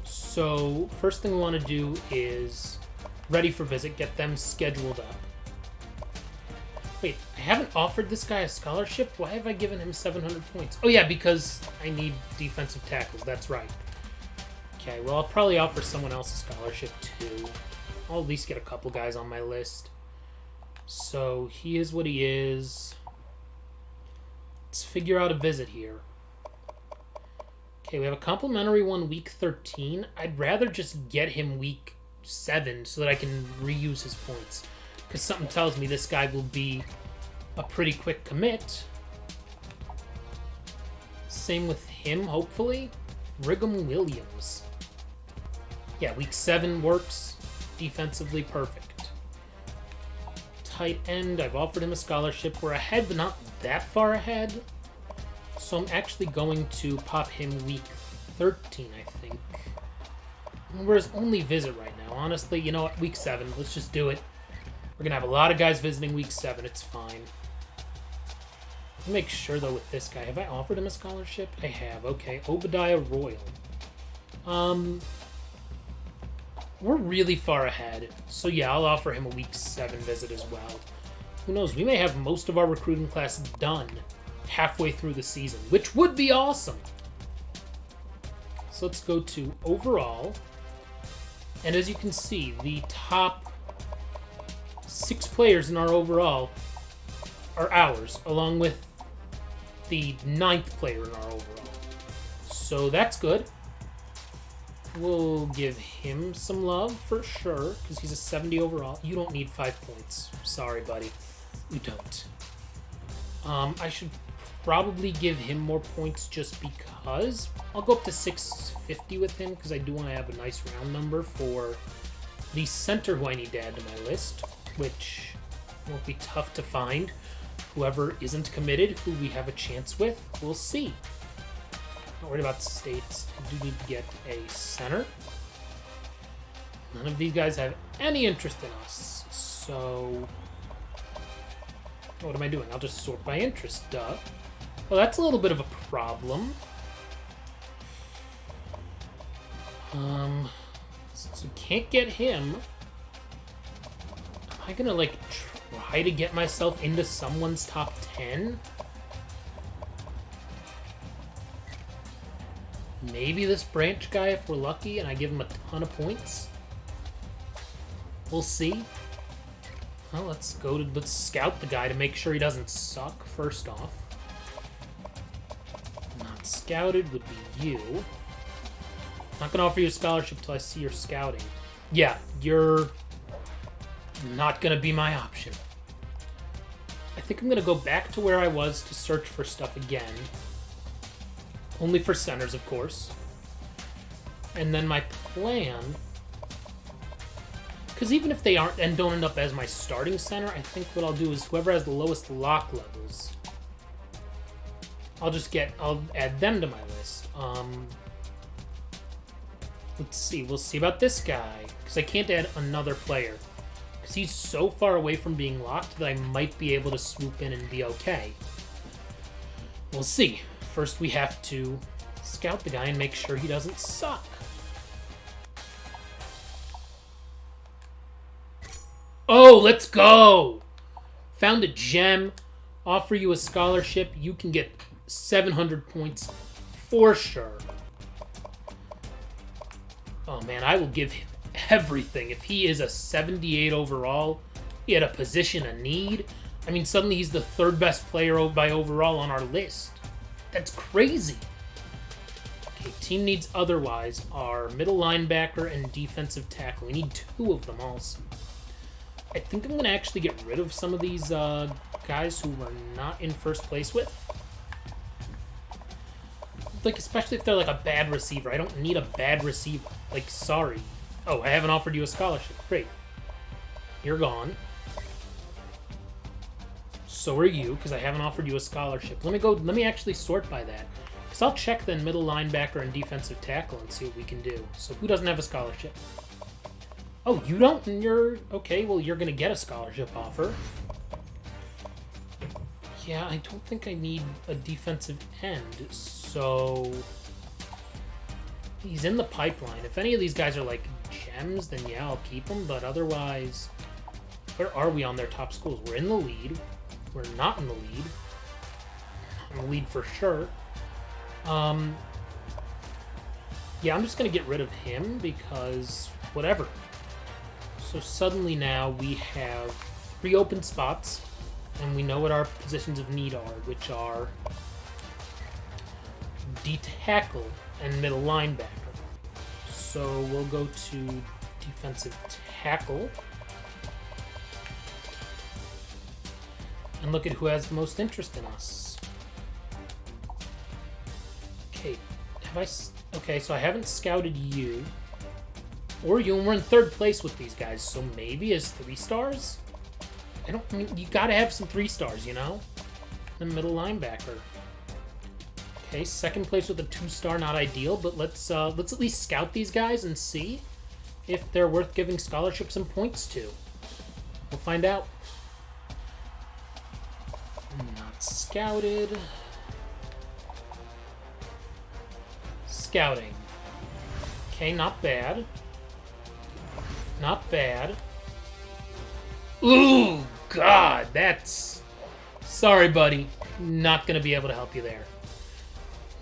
So, first thing we want to do is ready for visit, get them scheduled up. Wait, I haven't offered this guy a scholarship? Why have I given him 700 points? Oh yeah, because I need defensive tackles, that's right. Okay, well I'll probably offer someone else a scholarship too. I'll at least get a couple guys on my list. So, he is what he is. Let's figure out a visit here. Okay, we have a complimentary one week 13. I'd rather just get him week 7 so that I can reuse his points. Because something tells me this guy will be a pretty quick commit. Same with him, hopefully. Brigham Williams. Yeah, week 7 works. Defensively perfect. Tight end, I've offered him a scholarship. We're ahead, but not that far ahead. So I'm actually going to pop him week 13, I think. We're his only visit right now. Honestly, you know what? Week 7. Let's just do it. We're going to have a lot of guys visiting week 7. It's fine. Make sure, though, with this guy. Have I offered him a scholarship? I have. Okay. Obadiah Royal. We're really far ahead. So, yeah, I'll offer him a week 7 visit as well. Who knows? We may have most of our recruiting class done halfway through the season, which would be awesome. So let's go to overall. And as you can see, the top 6 players in our overall are ours, along with the 9th player in our overall. So that's good. We'll give him some love for sure, because he's a 70 overall. You don't need 5 points. Sorry, buddy. You don't. I should probably give him more points just because. I'll go up to 650 with him because I do want to have a nice round number for the center who I need to add to my list, which won't be tough to find. Whoever isn't committed, who we have a chance with, we'll see. Not worried about states. I do need to get a center. None of these guys have any interest in us, so what am I doing? I'll just sort by interest, duh. Well, that's a little bit of a problem. Since we can't get him, am I gonna, like, try to get myself into someone's top 10? Maybe this branch guy if we're lucky and I give him a ton of points? We'll see. Well, let's scout the guy to make sure he doesn't suck, first off. Not scouted would be you. Not gonna offer you a scholarship until I see your scouting. Yeah, you're not gonna be my option. I think I'm gonna go back to where I was to search for stuff again. Only for centers, of course. And then my plan, because even if they aren't and don't end up as my starting center, I think what I'll do is whoever has the lowest lock levels, I'll add them to my list. Let's see. We'll see about this guy, because I can't add another player, because he's so far away from being locked that I might be able to swoop in and be okay. We'll see. First, we have to scout the guy and make sure he doesn't suck. Oh, let's go! Found a gem. Offer you a scholarship. You can get 700 points for sure. Oh man, I will give him everything. If he is a 78 overall, he had a position of need. I mean, suddenly he's the 3rd best player by overall on our list. That's crazy. Okay, team needs otherwise are middle linebacker and defensive tackle. We need 2 of them also. I think I'm going to actually get rid of some of these guys who we're not in first place with. Like, especially if they're like a bad receiver. I don't need a bad receiver. Like, sorry. Oh, I haven't offered you a scholarship. Great. You're gone. So are you, because I haven't offered you a scholarship. Let me actually sort by that. Because I'll check then middle linebacker and defensive tackle and see what we can do. So who doesn't have a scholarship? Oh, you don't? And you're... Okay, well, you're going to get a scholarship offer. Yeah, I don't think I need a defensive end, so... He's in the pipeline. If any of these guys are, like, gems, then yeah, I'll keep them, but otherwise... Where are we on their top schools? We're in the lead. We're not in the lead. In the lead for sure. Yeah, I'm just going to get rid of him because whatever. So suddenly now we have 3 open spots, and we know what our positions of need are, which are D-tackle and middle linebacker. So we'll go to defensive tackle. And look at who has the most interest in us. Okay, okay, so I haven't scouted you. Or you, and we're in 3rd place with these guys, so maybe as 3 stars? I mean, you gotta have some 3 stars, you know? The middle linebacker. Okay, 2nd place with a 2-star, not ideal, but let's at least scout these guys and see if they're worth giving scholarships and points to. We'll find out. Not scouted. Scouting. Okay, not bad. Not bad. Ooh, God, that's... Sorry, buddy. Not gonna be able to help you there.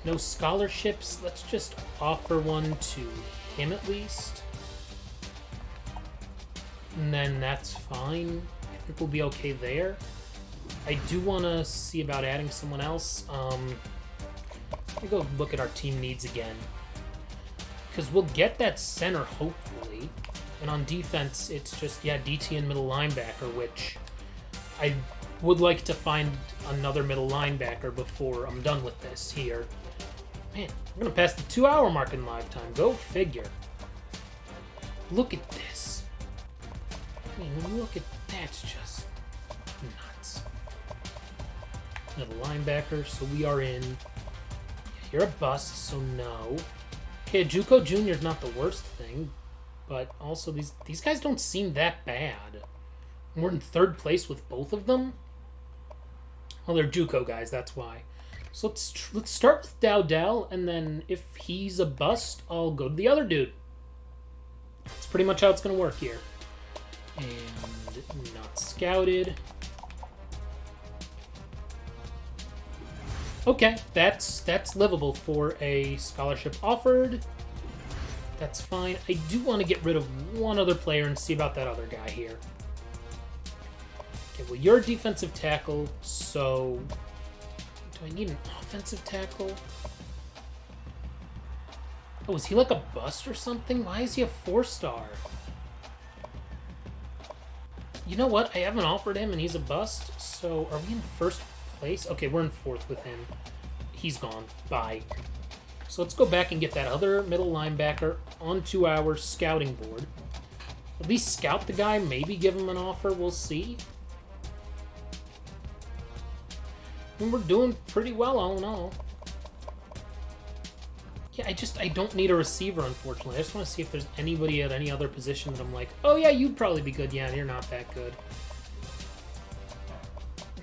No scholarships. Let's just offer one to him at least. And then that's fine. I think we'll be okay there. I do want to see about adding someone else. Let me go look at our team needs again. Because we'll get that center, hopefully. And on defense, it's just, yeah, DT and middle linebacker, which I would like to find another middle linebacker before I'm done with this here. Man, I'm going to pass the 2-hour mark in live time. Go figure. Look at this. I mean, look at that's just nuts. Middle linebacker, so we are in. You're a bust, so no. Okay, JUCO Junior is not the worst thing, but also these guys don't seem that bad. We're in 3rd place with both of them. Well, they're JUCO guys, that's why. So let's start with Dowdell, and then if he's a bust, I'll go to the other dude. That's pretty much how it's going to work here. And not scouted. Okay, that's livable for a scholarship offered. That's fine. I do want to get rid of one other player and see about that other guy here. Okay, well, you're a defensive tackle, so... Do I need an offensive tackle? Oh, is he like a bust or something? Why is he a 4-star? You know what? I haven't offered him and he's a bust, so are we in 1st place? Okay, we're in 4th with him. He's gone. Bye. So let's go back and get that other middle linebacker onto our scouting board. At least scout the guy, maybe give him an offer, we'll see. And we're doing pretty well, all in all. Yeah, I don't need a receiver, unfortunately. I just want to see if there's anybody at any other position that I'm like, oh yeah, you'd probably be good. Yeah, you're not that good.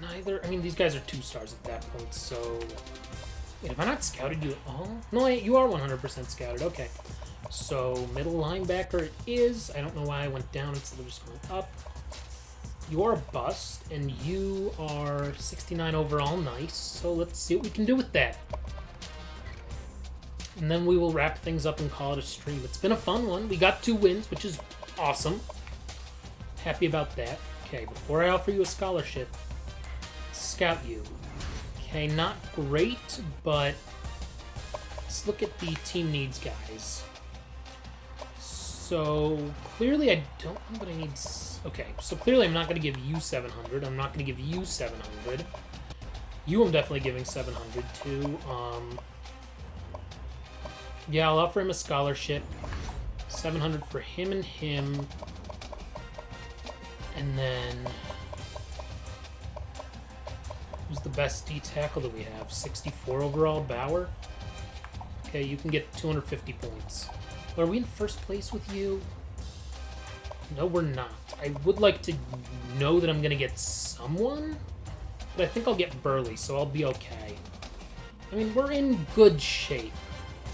Neither. I mean, these guys are 2-stars at that point, so... Wait, have I not scouted you at all? No, you are 100% scouted. Okay. So, middle linebacker it is. I don't know why I went down instead of just going up. You are a bust, and you are 69 overall. Nice. So let's see what we can do with that. And then we will wrap things up and call it a stream. It's been a fun one. We got 2 wins, which is awesome. Happy about that. Okay, before I offer you a scholarship, scout you. Okay, not great, but let's look at the team needs guys. So, clearly I don't know what I need. Okay, so clearly I'm not going to give you 700. I'm not going to give you 700. You I'm definitely giving 700 to. Yeah, I'll offer him a scholarship. 700 for him and him. And then... Who's the best D-tackle that we have? 64 overall, Bauer? Okay, you can get 250 points. Are we in 1st place with you? No, we're not. I would like to know that I'm going to get someone, but I think I'll get Burley, so I'll be okay. I mean, we're in good shape.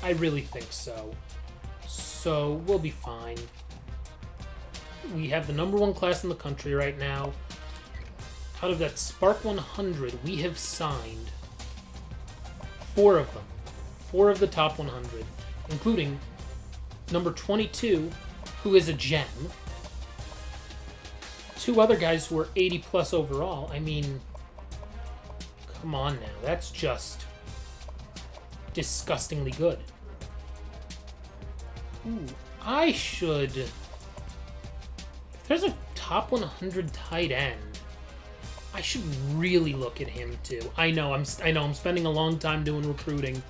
I really think so. So, we'll be fine. We have the #1 class in the country right now. Out of that Spark 100, we have signed 4 of them. 4 of the top 100, including number 22, who is a gem. 2 other guys who are 80+ overall. I mean, come on now. That's just disgustingly good. Ooh, I should... If there's a top 100 tight end, I should really look at him too. I know I'm spending a long time doing recruiting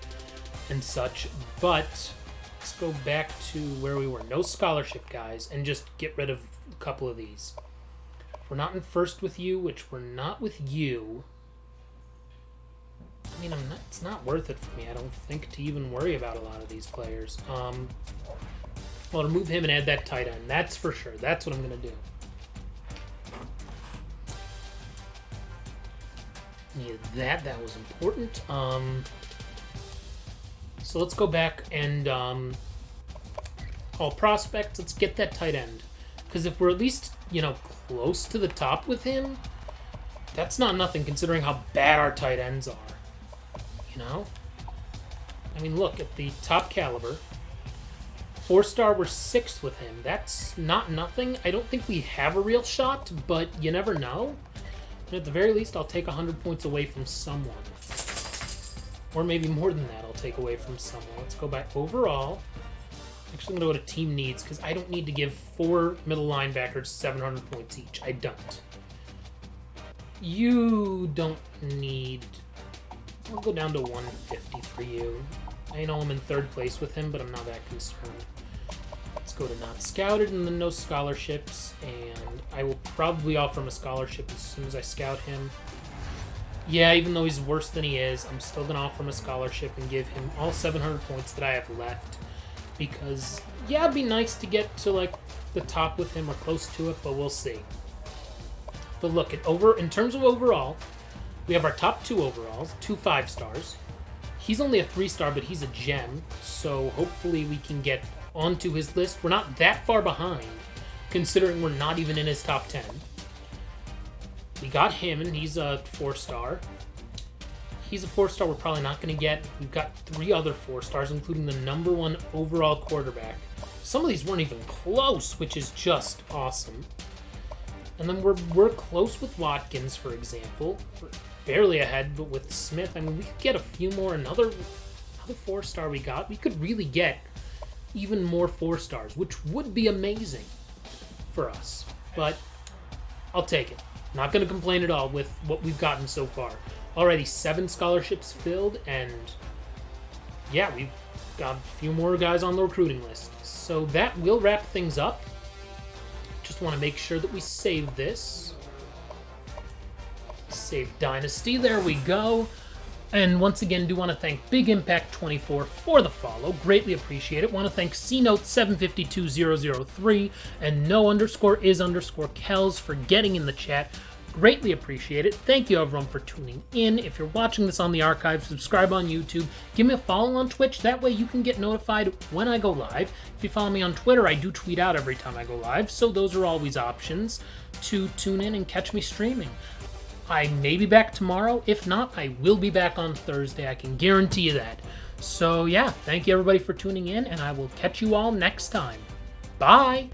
and such, but let's go back to where we were. No scholarship guys, and just get rid of a couple of these. If we're not in first with you, which we're not with you, I mean, it's not worth it for me, I don't think, to even worry about a lot of these players. I'll remove him and add that tight end. That's for sure. That's what I'm going to do. Needed that. That was important. So let's go back and all prospects. Let's get that tight end. Because if we're at least, close to the top with him, that's not nothing considering how bad our tight ends are. I mean, look at the top caliber. 4-star, we're 6th with him. That's not nothing. I don't think we have a real shot, but you never know. And at the very least, I'll take 100 points away from someone. Or maybe more than that, I'll take away from someone. Let's go back overall. Actually, I'm going to go to team needs, because I don't need to give 4 middle linebackers 700 points each. I don't. You don't need... I'll go down to 150 for you. I know I'm in 3rd place with him, but I'm not that concerned. Let's go to not scouted and then no scholarships, and I will probably offer him a scholarship as soon as I scout him. Yeah, even though he's worse than he is, I'm still going to offer him a scholarship and give him all 700 points that I have left. Because, yeah, it'd be nice to get to, the top with him or close to it, but we'll see. But look, in terms of overall, we have our top 2 overalls, 2 5-stars. He's only a 3-star, but he's a gem, so hopefully we can get onto his list. We're not that far behind, considering we're not even in his top 10. We got him, and he's a 4-star. He's a 4-star we're probably not going to get. We've got 3 other 4-stars, including the #1 overall quarterback. Some of these weren't even close, which is just awesome. And then we're close with Watkins, for example. We're barely ahead, but with Smith, I mean, we could get a few more. Another 4-star we got. We could really get even more 4-stars, which would be amazing for us. But I'll take it. Not going to complain at all with what we've gotten so far. Already 7 scholarships filled, and yeah, we've got a few more guys on the recruiting list. So that will wrap things up. Just want to make sure that we save this. Save Dynasty. There we go. And once again, do want to thank Big Impact 24 for the follow. Greatly appreciate it. Want to thank CNote752003 and no_is_Kells for getting in the chat. Greatly appreciate it. Thank you, everyone, for tuning in. If you're watching this on the archive, subscribe on YouTube. Give me a follow on Twitch. That way you can get notified when I go live. If you follow me on Twitter, I do tweet out every time I go live, so those are always options to tune in and catch me streaming. I may be back tomorrow. If not, I will be back on Thursday. I can guarantee you that. So, yeah, thank you, everybody, for tuning in, and I will catch you all next time. Bye!